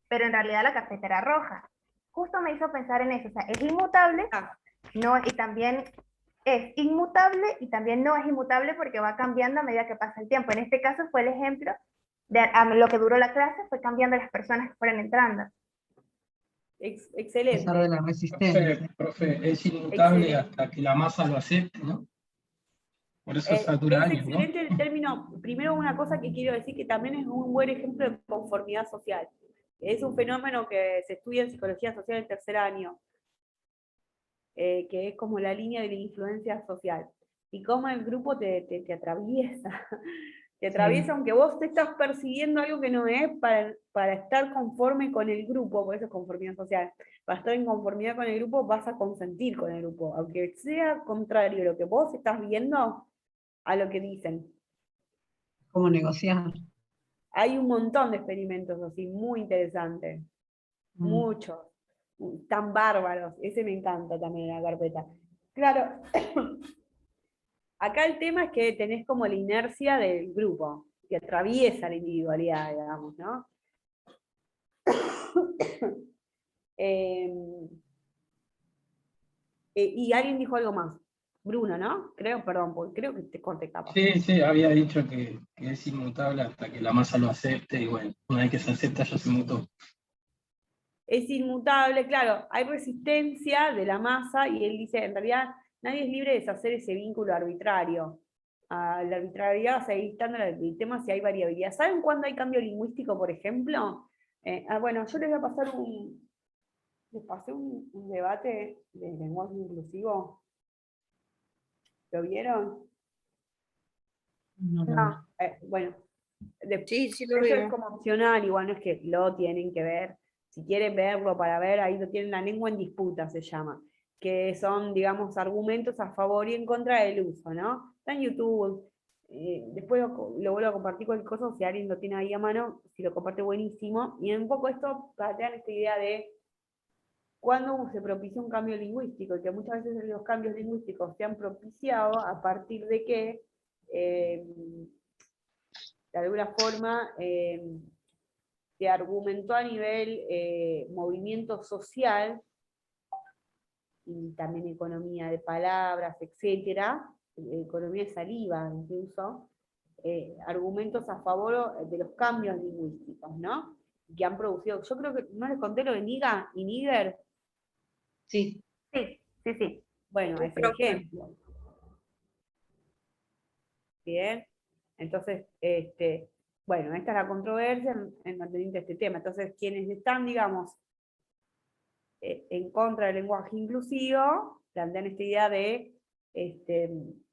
pero en realidad la carpeta era roja. Justo me hizo pensar en eso, o sea, es inmutable, no, y también es inmutable y también no es inmutable porque va cambiando a medida que pasa el tiempo. En este caso fue el ejemplo de lo que duró la clase, fue cambiando las personas que fueron entrando. A Excelente. pesar de la resistencia. Profe, es inmutable Excelente. hasta que la masa lo acepte, ¿no? Por eso se dura Es años, ¿no? excelente el término. Primero, una cosa que quiero decir que también es un buen ejemplo de conformidad social. Es un fenómeno que se estudia en psicología social en tercer año, que es como la línea de la influencia social. Y cómo el grupo te atraviesa. Te atraviesa aunque vos te estás persiguiendo algo que no es para estar conforme con el grupo, por eso es conformidad social. Para estar en conformidad con el grupo vas a consentir con el grupo, aunque sea contrario a lo que vos estás viendo a lo que dicen. ¿Cómo negociar? Hay un montón de experimentos así, muy interesantes. Muchos. Tan bárbaros. Ese me encanta también en la carpeta. Claro, acá el tema es que tenés como la inercia del grupo, que atraviesa la individualidad, digamos, ¿no? Y alguien dijo algo más. Bruno, ¿no? Creo, perdón, porque creo que te corté capa. Sí, había dicho que es inmutable hasta que la masa lo acepte, y bueno, una vez que se acepta ya se mutó. Es inmutable, claro, hay resistencia de la masa y él dice, en realidad nadie es libre de deshacer ese vínculo arbitrario. La arbitrariedad va a seguir estando el tema si hay variabilidad. ¿Saben cuándo hay cambio lingüístico, por ejemplo? Bueno, yo les voy a pasar les pasé un debate de lenguaje inclusivo. ¿Lo vieron? No. Bueno, Sí, sí lo eso es vimos. como opcional, igual no es que lo tienen que ver. Si quieren verlo para ver, ahí lo tienen, la lengua en disputa se llama, que son, digamos, argumentos a favor y en contra del uso, ¿no? Está en YouTube. Después lo vuelvo a compartir cualquier cosa, si alguien lo tiene ahí a mano, si lo comparte buenísimo. Y un poco esto plantean esta idea de cuándo se propicia un cambio lingüístico, y que muchas veces los cambios lingüísticos se han propiciado a partir de que de alguna forma se argumentó a nivel movimiento social y también economía de palabras, etcétera, economía de saliva incluso, argumentos a favor de los cambios lingüísticos, ¿no? Que han producido, yo creo que, ¿no les conté lo de Niga y Níger? Sí. Sí. Bueno, es el ejemplo. Bien, entonces, bueno, esta es la controversia en manteniendo este tema. Entonces, quienes están, digamos, en contra del lenguaje inclusivo, plantean esta idea de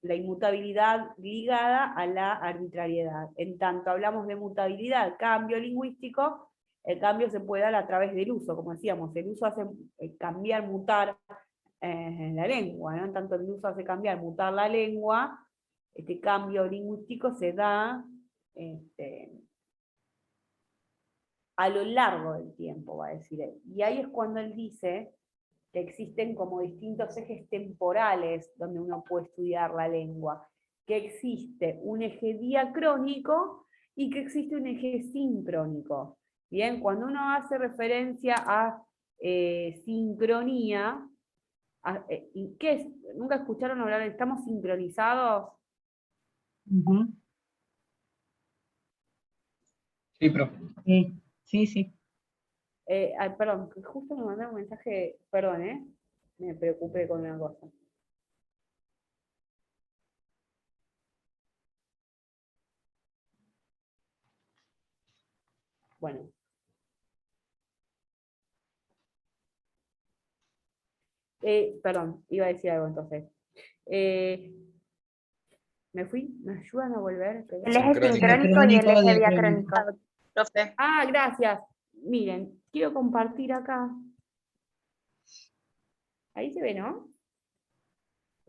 la inmutabilidad ligada a la arbitrariedad. En tanto hablamos de mutabilidad, cambio lingüístico, el cambio se puede dar a través del uso, como decíamos, el uso hace cambiar, mutar la lengua, ¿no? En tanto el uso hace cambiar, mutar la lengua, este cambio lingüístico se da a lo largo del tiempo, va a decir él. Y ahí es cuando él dice que existen como distintos ejes temporales donde uno puede estudiar la lengua, que existe un eje diacrónico y que existe un eje sincrónico. Bien, cuando uno hace referencia a sincronía, ¿qué es? ¿Nunca escucharon hablar de estamos sincronizados? Sí, profe. Sí. Perdón, justo me mandaron un mensaje, perdón, me preocupé con una cosa. Bueno. Perdón, iba a decir algo entonces. ¿Me fui? ¿Me ayudan a volver? El eje Sincrónico. sincrónico y el Sincrónico, eje diacrónico. diacrónico. Profe, Ah, gracias. Miren, quiero compartir acá. Ahí se ve, ¿no?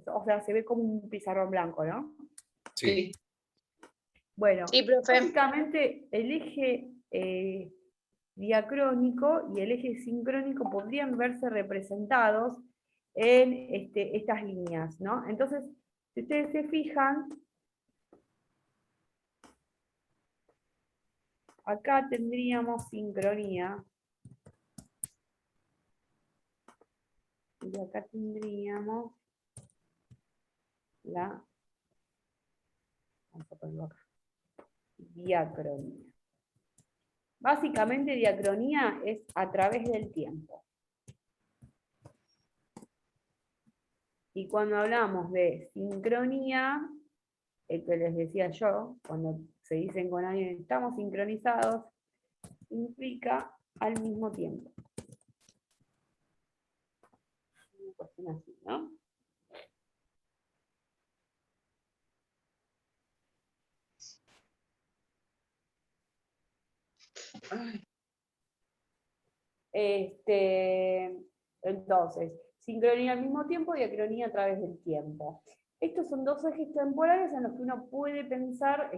O sea, se ve como un pizarrón blanco, ¿no? Sí, Bueno, sí, profe. básicamente el eje diacrónico y el eje sincrónico podrían verse representados en estas líneas, ¿no? Entonces, si ustedes se fijan, acá tendríamos sincronía. Y acá tendríamos la, vamos a ponerlo acá, diacronía. Básicamente diacronía es a través del tiempo. Y cuando hablamos de sincronía, el que les decía yo, cuando se dicen con alguien estamos sincronizados, implica al mismo tiempo. Una cuestión así, ¿no? Entonces, sincronía al mismo tiempo, diacronía a través del tiempo. Estos son dos ejes temporales en los que uno puede pensar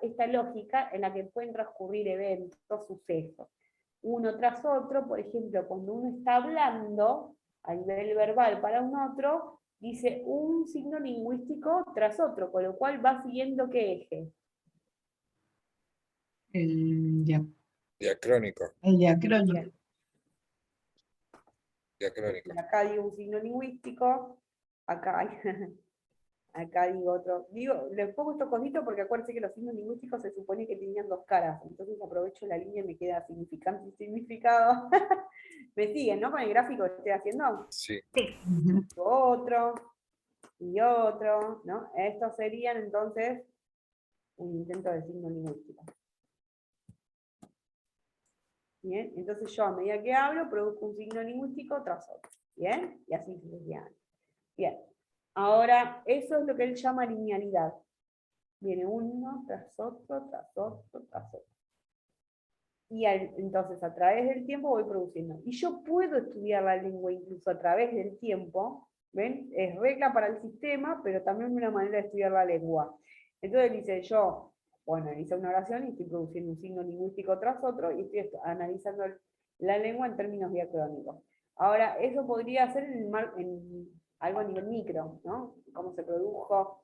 esta lógica en la que pueden transcurrir eventos, sucesos, uno tras otro. Por ejemplo, cuando uno está hablando a nivel verbal para un otro, dice un signo lingüístico tras otro, con lo cual va siguiendo ¿qué eje? El diacrónico, diacrónico. diacrónico. Acá digo un signo lingüístico, acá acá digo otro. Les pongo estos cositos porque acuérdense que los signos lingüísticos se supone que tenían dos caras, entonces aprovecho la línea y me queda significante y significado. ¿Me siguen, no? Con el gráfico que estoy haciendo. Sí, Ujú. Otro y otro, ¿no? Estos serían entonces un intento de signo lingüístico. Bien, entonces yo a medida que hablo produzco un signo lingüístico tras otro. Bien, y así sucesivamente. Bien, ahora eso es lo que él llama linealidad. Viene uno tras otro, tras otro, tras otro. Y entonces a través del tiempo voy produciendo. Y yo puedo estudiar la lengua incluso a través del tiempo, ¿ven? Es regla para el sistema, pero también una manera de estudiar la lengua. Entonces dice yo, bueno, hice una oración y estoy produciendo un signo lingüístico tras otro y estoy analizando la lengua en términos diacrónicos. Ahora, eso podría ser en algo a nivel micro, ¿no? Cómo se produjo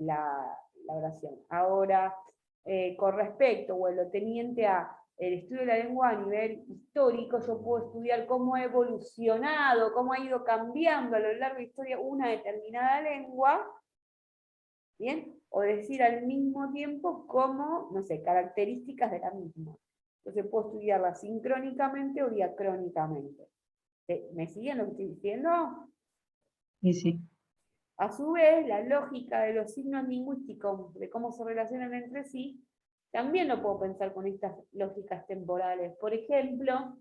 la oración. Ahora, con respecto o en lo teniente a el estudio de la lengua a nivel histórico, yo puedo estudiar cómo ha evolucionado, cómo ha ido cambiando a lo largo de la historia una determinada lengua, ¿bien? O decir al mismo tiempo cómo, no sé, características de la misma. Entonces puedo estudiarla sincrónicamente o diacrónicamente. ¿Me siguen lo que estoy diciendo? Sí, sí. A su vez, la lógica de los signos lingüísticos, de cómo se relacionan entre sí, también lo puedo pensar con estas lógicas temporales. Por ejemplo,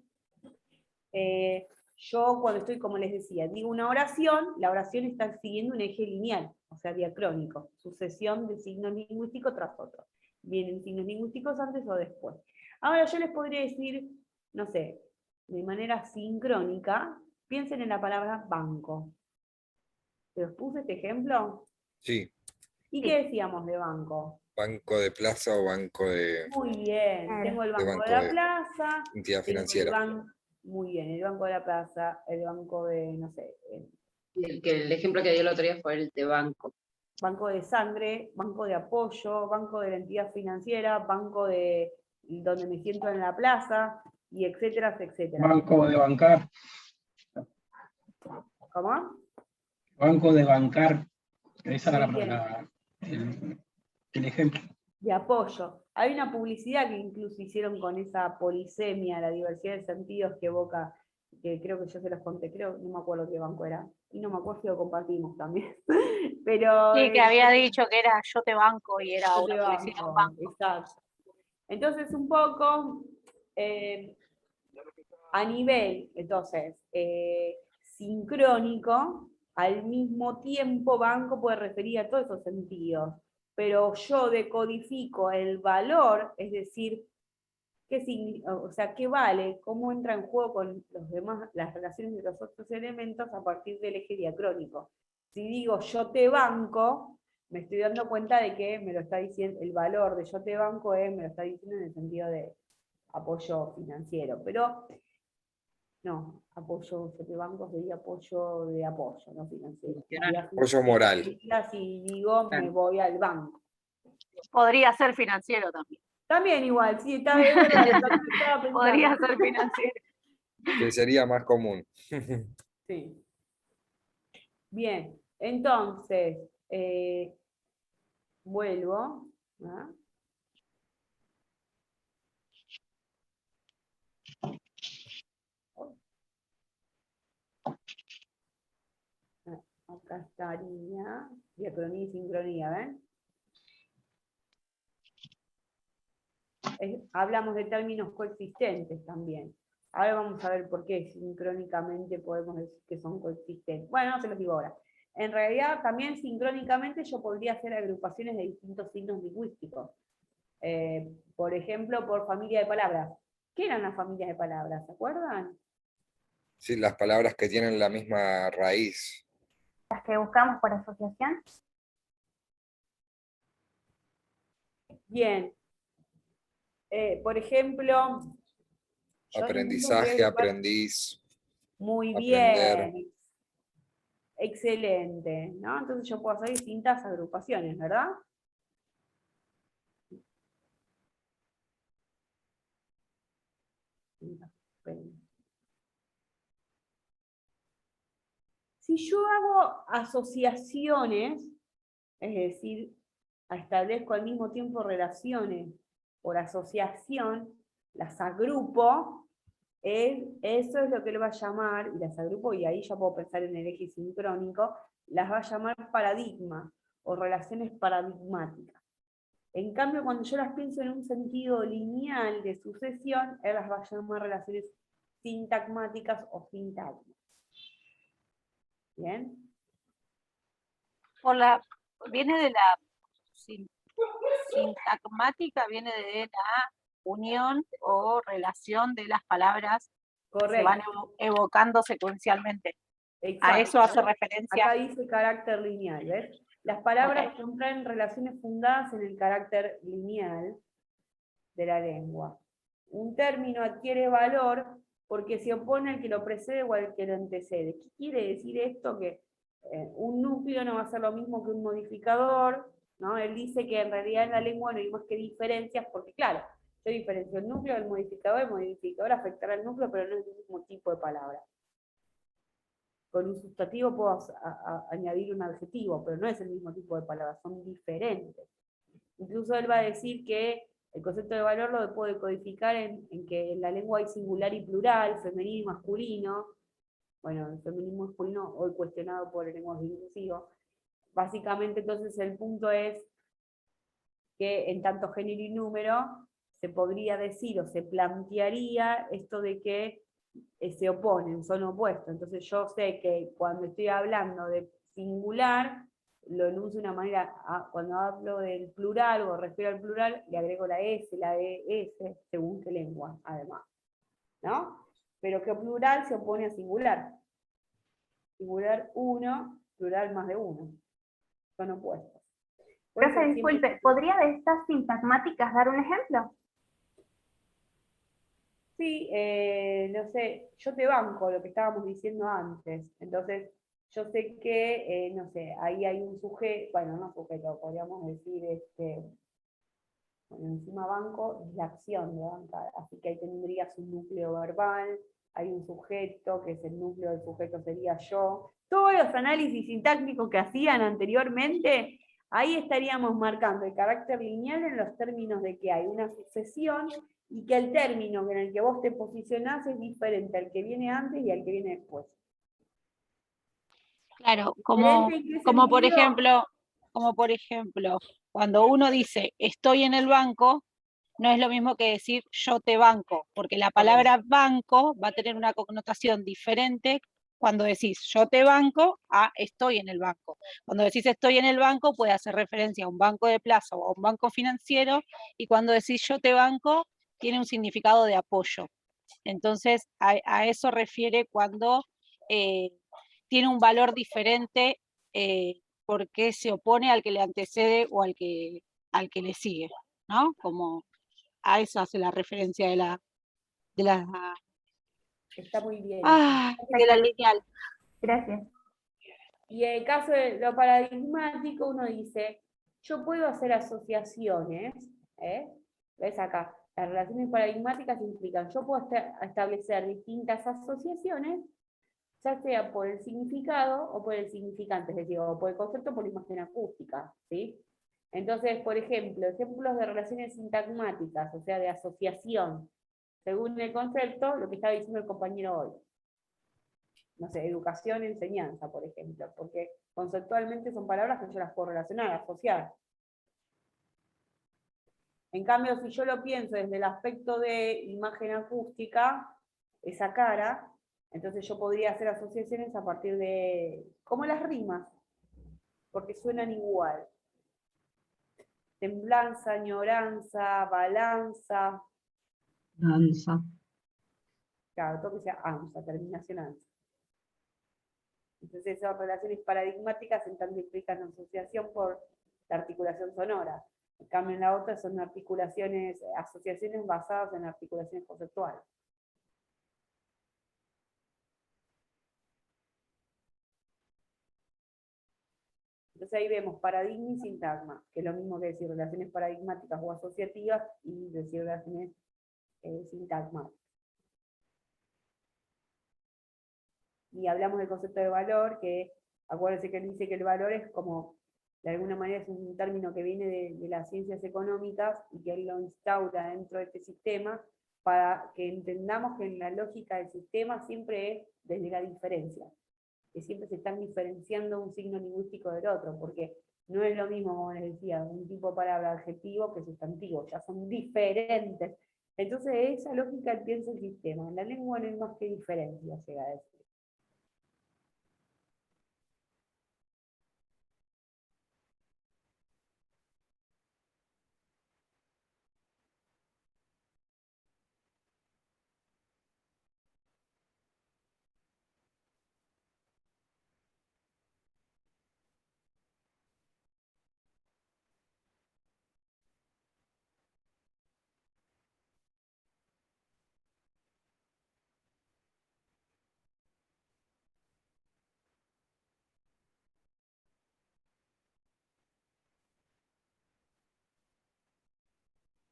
yo cuando estoy, como les decía, digo una oración, la oración está siguiendo un eje lineal, o sea, diacrónico, sucesión de signos lingüísticos tras otro. Vienen signos lingüísticos antes o después. Ahora yo les podría decir, no sé, de manera sincrónica, piensen en la palabra banco. ¿Te os puse este ejemplo? sí. ¿Y Sí. qué decíamos de banco? Banco de plaza o banco de Muy bien, Claro. tengo el De banco banco de la de plaza, entidad tengo el financiera. muy bien, el banco de la plaza, el banco de, no sé, el ejemplo que dio el otro día fue el de banco. banco de sangre, banco de apoyo, banco de la entidad financiera, banco de donde me siento en la plaza, y etcétera, etcétera. Banco de bancar, ¿Cómo? banco de bancar. Esa era Muy bien. el ejemplo. De apoyo. Hay una publicidad que incluso hicieron con esa polisemia, la diversidad de sentidos que evoca, que creo que yo se los conté, creo, no me acuerdo qué banco era, y no me acuerdo si lo compartimos también. Pero Sí, que había dicho que era yo te banco y era yo una te publicidad de un banco, banco. exacto. Entonces, un poco, a nivel, entonces, sincrónico, Al mismo tiempo, banco puede referir a todos esos sentidos, pero yo decodifico el valor, es decir, o sea, qué vale, cómo entra en juego con los demás, las relaciones de los otros elementos a partir del eje diacrónico. Si digo yo te banco, me estoy dando cuenta de que me lo está diciendo, el valor de yo te banco me lo está diciendo en el sentido de apoyo financiero, pero no, apoyo, yo te banco sería apoyo de apoyo, no financiero. Emocional. Apoyo moral. Si digo me voy al banco. Podría ser financiero también. También igual, sí, está bien, verdad, estaba pensando. Podría ser financiero. Que sería más común. Sí. Bien, entonces, vuelvo. ¿Ah? Acá estaría diacronía y sincronía, ¿ven? Hablamos de términos coexistentes también. Ahora vamos a ver por qué sincrónicamente podemos decir que son coexistentes. Bueno, no se los digo ahora. En realidad, también sincrónicamente yo podría hacer agrupaciones de distintos signos lingüísticos. Por ejemplo, por familia de palabras. ¿Qué eran las familias de palabras? ¿Se acuerdan? Sí, las palabras que tienen la misma raíz. Las que buscamos por asociación. Bien. Por ejemplo, yo Aprendizaje, entiendo que aprendiz. muy aprender. bien. Excelente, ¿no? Entonces yo puedo hacer distintas agrupaciones, ¿verdad? Si yo hago asociaciones, es decir, establezco al mismo tiempo relaciones por asociación, las agrupo, eso es lo que él va a llamar, y las agrupo, y ahí ya puedo pensar en el eje sincrónico, las va a llamar paradigma, o relaciones paradigmáticas. En cambio, cuando yo las pienso en un sentido lineal de sucesión, él las va a llamar relaciones sintagmáticas o sintagmas. ¿Bien? Viene de la sintagmática, viene de la unión o relación de las palabras que se van evocando secuencialmente. Exacto. A eso hace referencia. Acá dice carácter lineal, ¿ves? Las palabras contraen relaciones fundadas en el carácter lineal de la lengua. Un término adquiere valor porque se opone al que lo precede o al que lo antecede. ¿Qué quiere decir esto? Que un núcleo no va a ser lo mismo que un modificador, ¿no? Él dice que en realidad en la lengua no hay más que diferencias, porque claro, yo diferencio el núcleo del modificador, el modificador afectará al núcleo, pero no es el mismo tipo de palabra. Con un sustantivo puedo añadir un adjetivo, pero no es el mismo tipo de palabras, son diferentes. Incluso él va a decir que el concepto de valor lo puedo codificar en que en la lengua hay singular y plural, femenino y masculino. Bueno, el femenino y masculino hoy cuestionado por el lenguaje inclusivo. Básicamente entonces el punto es que en tanto género y número se podría decir o se plantearía esto de que se oponen, son opuestos. Entonces yo sé que cuando estoy hablando de singular, lo enuncio de una manera, cuando hablo del plural o refiero al plural, le agrego la S, la ES, según qué lengua, además. ¿No? Pero que plural se opone a singular. Singular uno, plural más de uno. Son opuestos. Profe, disculpe, ¿podría de estas sintagmáticas dar un ejemplo? Sí, no sé, yo te banco lo que estábamos diciendo antes. Entonces, yo sé que, no sé, ahí hay un sujeto, bueno, no sujeto, podríamos decir, bueno, encima banco es la acción de bancar, así que ahí tendrías un núcleo verbal, hay un sujeto, que es el núcleo del sujeto sería yo. Todos los análisis sintácticos que hacían anteriormente, ahí estaríamos marcando el carácter lineal en los términos de que hay una sucesión y que el término en el que vos te posicionás es diferente al que viene antes y al que viene después. Claro, como por ejemplo, cuando uno dice estoy en el banco, no es lo mismo que decir yo te banco, porque la palabra banco va a tener una connotación diferente Cuando decís yo te banco, a estoy en el banco. Cuando decís estoy en el banco, puede hacer referencia a un banco de plazo o a un banco financiero, y cuando decís yo te banco, tiene un significado de apoyo. Entonces, a eso refiere cuando tiene un valor diferente porque se opone al que le antecede o al que le sigue, ¿no? Como a eso hace la referencia de la Está muy bien. de la lineal. Gracias. Y en el caso de lo paradigmático, uno dice, yo puedo hacer asociaciones, ¿ves acá? Las relaciones paradigmáticas implican, yo puedo establecer distintas asociaciones, ya sea por el significado o por el significante, es decir, o por el concepto o por la imagen acústica, ¿sí? Entonces, por ejemplo, ejemplos de relaciones sintagmáticas, o sea, de asociación, según el concepto, lo que estaba diciendo el compañero hoy. No sé, educación, enseñanza, por ejemplo, porque conceptualmente son palabras que yo las puedo relacionar, asociar. En cambio, si yo lo pienso desde el aspecto de imagen acústica, esa cara, entonces yo podría hacer asociaciones a partir de, como las rimas, porque suenan igual. Temblanza, añoranza, balanza, Danza. claro, todo que sea ansa, terminación ansa. Entonces esas relaciones paradigmáticas en tanto implican asociación por la articulación sonora. En cambio en la otra son asociaciones basadas en articulaciones conceptuales. Entonces ahí vemos paradigma y sintagma, que es lo mismo que decir relaciones paradigmáticas o asociativas y decir relaciones sintagmáticas. Y hablamos del concepto de valor, que acuérdense que él dice que el valor es como, de alguna manera es un término que viene de las ciencias económicas y que él lo instaura dentro de este sistema para que entendamos que en la lógica del sistema siempre es desde la diferencia, que siempre se están diferenciando un signo lingüístico del otro, porque no es lo mismo, como les decía, un tipo de palabra adjetivo que sustantivo, ya son diferentes. Entonces esa lógica piensa el sistema, en la lengua no hay más que diferencia, llega a decir.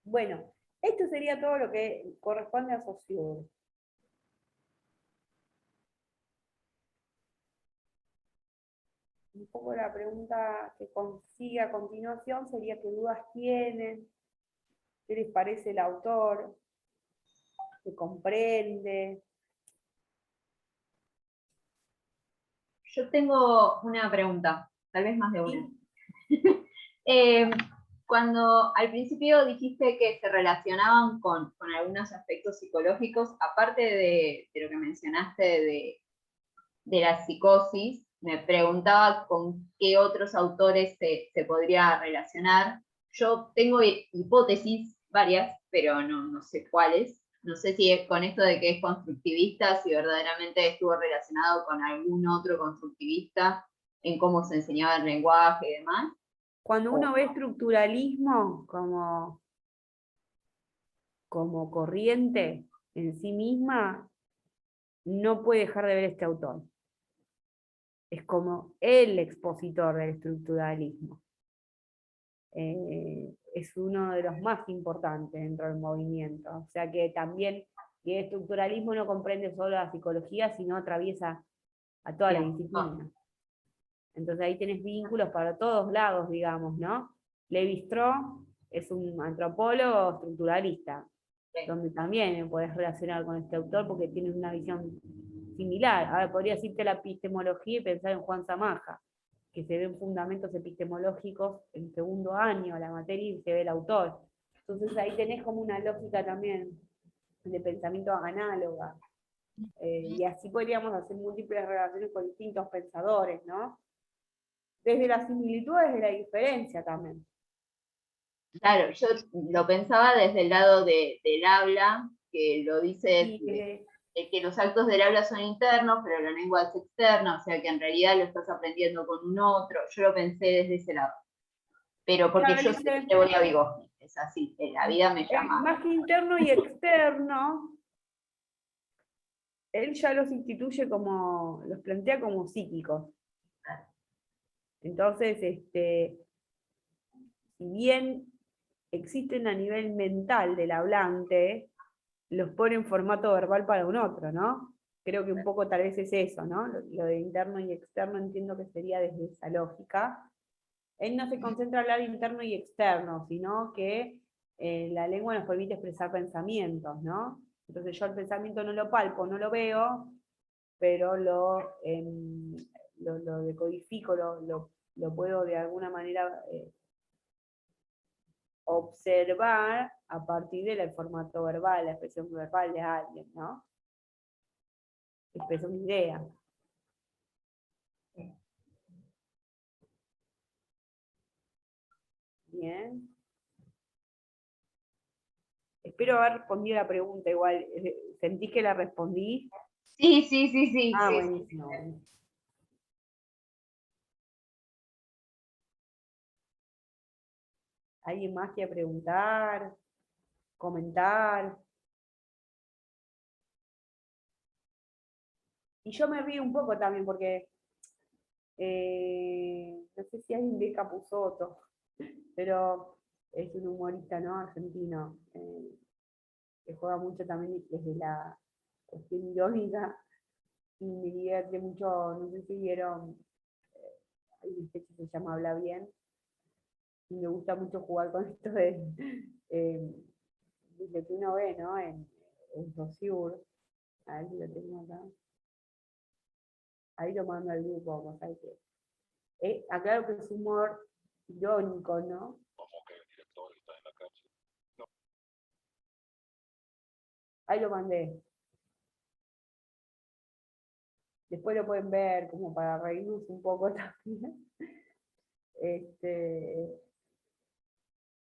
Bueno, esto sería todo lo que corresponde a Saussure. Un poco la pregunta que consigue a continuación sería qué dudas tienen, qué les parece el autor, qué comprende. Yo tengo una pregunta, tal vez más de una. Cuando al principio dijiste que se relacionaban con algunos aspectos psicológicos, aparte de lo que mencionaste de la psicosis, me preguntaba con qué otros autores se podría relacionar. Yo tengo hipótesis varias, pero no sé cuáles. No sé si es con esto de que es constructivista, si verdaderamente estuvo relacionado con algún otro constructivista en cómo se enseñaba el lenguaje y demás. Cuando uno ve estructuralismo como corriente en sí misma, no puede dejar de ver este autor. Es como el expositor del estructuralismo. Es uno de los más importantes dentro del movimiento. O sea que también el estructuralismo no comprende solo la psicología, sino atraviesa a toda la disciplina. Entonces ahí tenés vínculos para todos lados, digamos, ¿no? Lévi-Strauss es un antropólogo estructuralista, donde también podés relacionar con este autor porque tiene una visión similar. Ahora podrías irte a la epistemología y pensar en Juan Zamaja, que se ven fundamentos epistemológicos en segundo año, la materia, y se ve el autor. Entonces ahí tenés como una lógica también de pensamiento análoga. Y así podríamos hacer múltiples relaciones con distintos pensadores, ¿no? Desde la similitud, desde la diferencia también. Claro, yo lo pensaba desde el lado del habla, que lo dice, Sí, que los actos del habla son internos, pero la lengua es externa, o sea que en realidad lo estás aprendiendo con un otro. Yo lo pensé desde ese lado. Pero porque claro, yo siempre voy a Vygotsky, es así, en la vida me llama. más que interno y externo, él ya los instituye como, los plantea como psíquicos. Entonces, si bien existen a nivel mental del hablante, los pone en formato verbal para un otro, ¿no? Creo que un poco tal vez es eso, ¿no? Lo de interno y externo entiendo que sería desde esa lógica. Él no se concentra en hablar interno y externo, sino que la lengua nos permite expresar pensamientos, ¿no? Entonces yo el pensamiento no lo palpo, no lo veo, pero lo decodifico, lo puedo de alguna manera observar a partir del formato verbal, la expresión verbal de alguien, ¿no? Expreso una idea. Bien. Espero haber respondido la pregunta igual. ¿Sentís que la respondí? Sí, sí, sí, sí. Ah, sí. buenísimo. ¿Alguien más quiere preguntar? ¿Comentar? Y yo me río un poco también porque no sé si alguien ve Capusotto, pero es un humorista, ¿no? Argentino, que juega mucho también desde la cuestión irónica y me divierte mucho, no sé si vieron, hay un sketch que se llama Habla Bien, y me gusta mucho jugar con esto de lo que uno ve, ¿no? En Saussure, a ver si lo tengo acá. Ahí lo mando al grupo, como sabes que. Aclaro que es humor irónico, ¿no? Ahí lo mandé. Después lo pueden ver como para reírnos un poco también.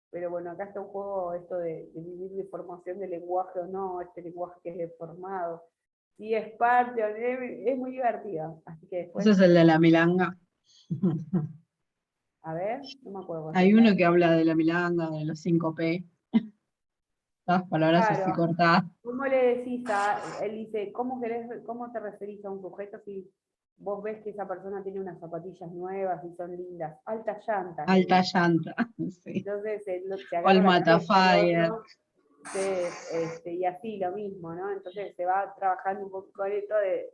Pero bueno, acá está un juego esto de vivir de formación de lenguaje o no, este lenguaje que es deformado. Sí, es parte, es muy divertido. Así que después, Ese es el de la milanga. a ver, no me acuerdo. Hay uno que habla de la milanga, de los 5P, las palabras así Claro, cortadas. ¿cómo le decís él dice, cómo te referís a un sujeto si vos ves que esa persona tiene unas zapatillas nuevas y son lindas? Altas llantas. le Alta dice. llanta, sí. Entonces se O el agarra la cabeza el Matafire. otro, y así lo mismo, ¿no? Entonces se va trabajando un poco con esto de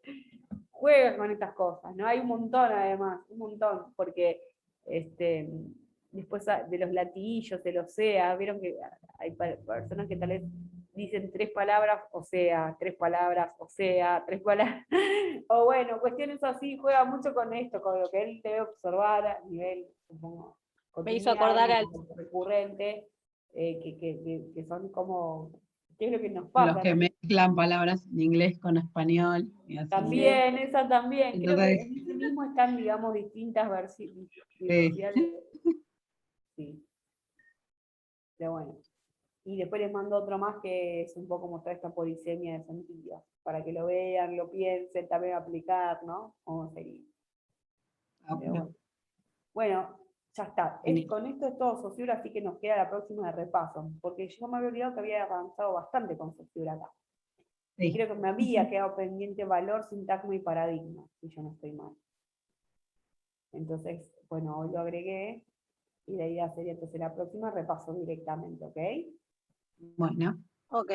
juegas con estas cosas, ¿no? Hay un montón además, un montón, porque después de los latillos, de los sea, vieron que hay personas que tal vez dicen 3 palabras, o sea, 3 palabras, o sea, 3 palabras, o bueno, cuestiones así, juega mucho con esto, con lo que él debe observar a nivel, supongo, Me hizo acordar al, recurrente, que son como, ¿qué es lo que nos Los pasa? que ¿No? mezclan palabras en inglés con español. Y así. También, esa también. Creo que Entonces, en ese mismo están, digamos, distintas versiones. Sí, pero bueno. Y después les mando otro más que es un poco mostrar esta polisemia de sentidos, para que lo vean, lo piensen, también aplicar, ¿no? Cómo sería. Pero bueno. Bueno, ya está. Con esto es todo Saussure, así que nos queda la próxima de repaso, porque yo me había olvidado que había avanzado bastante con Saussure acá. sí. Creo que me había quedado pendiente valor, sintagma y paradigma, si yo no estoy mal. Entonces, bueno, hoy lo agregué y la idea sería entonces la próxima repaso directamente, ¿ok? Bueno. ok.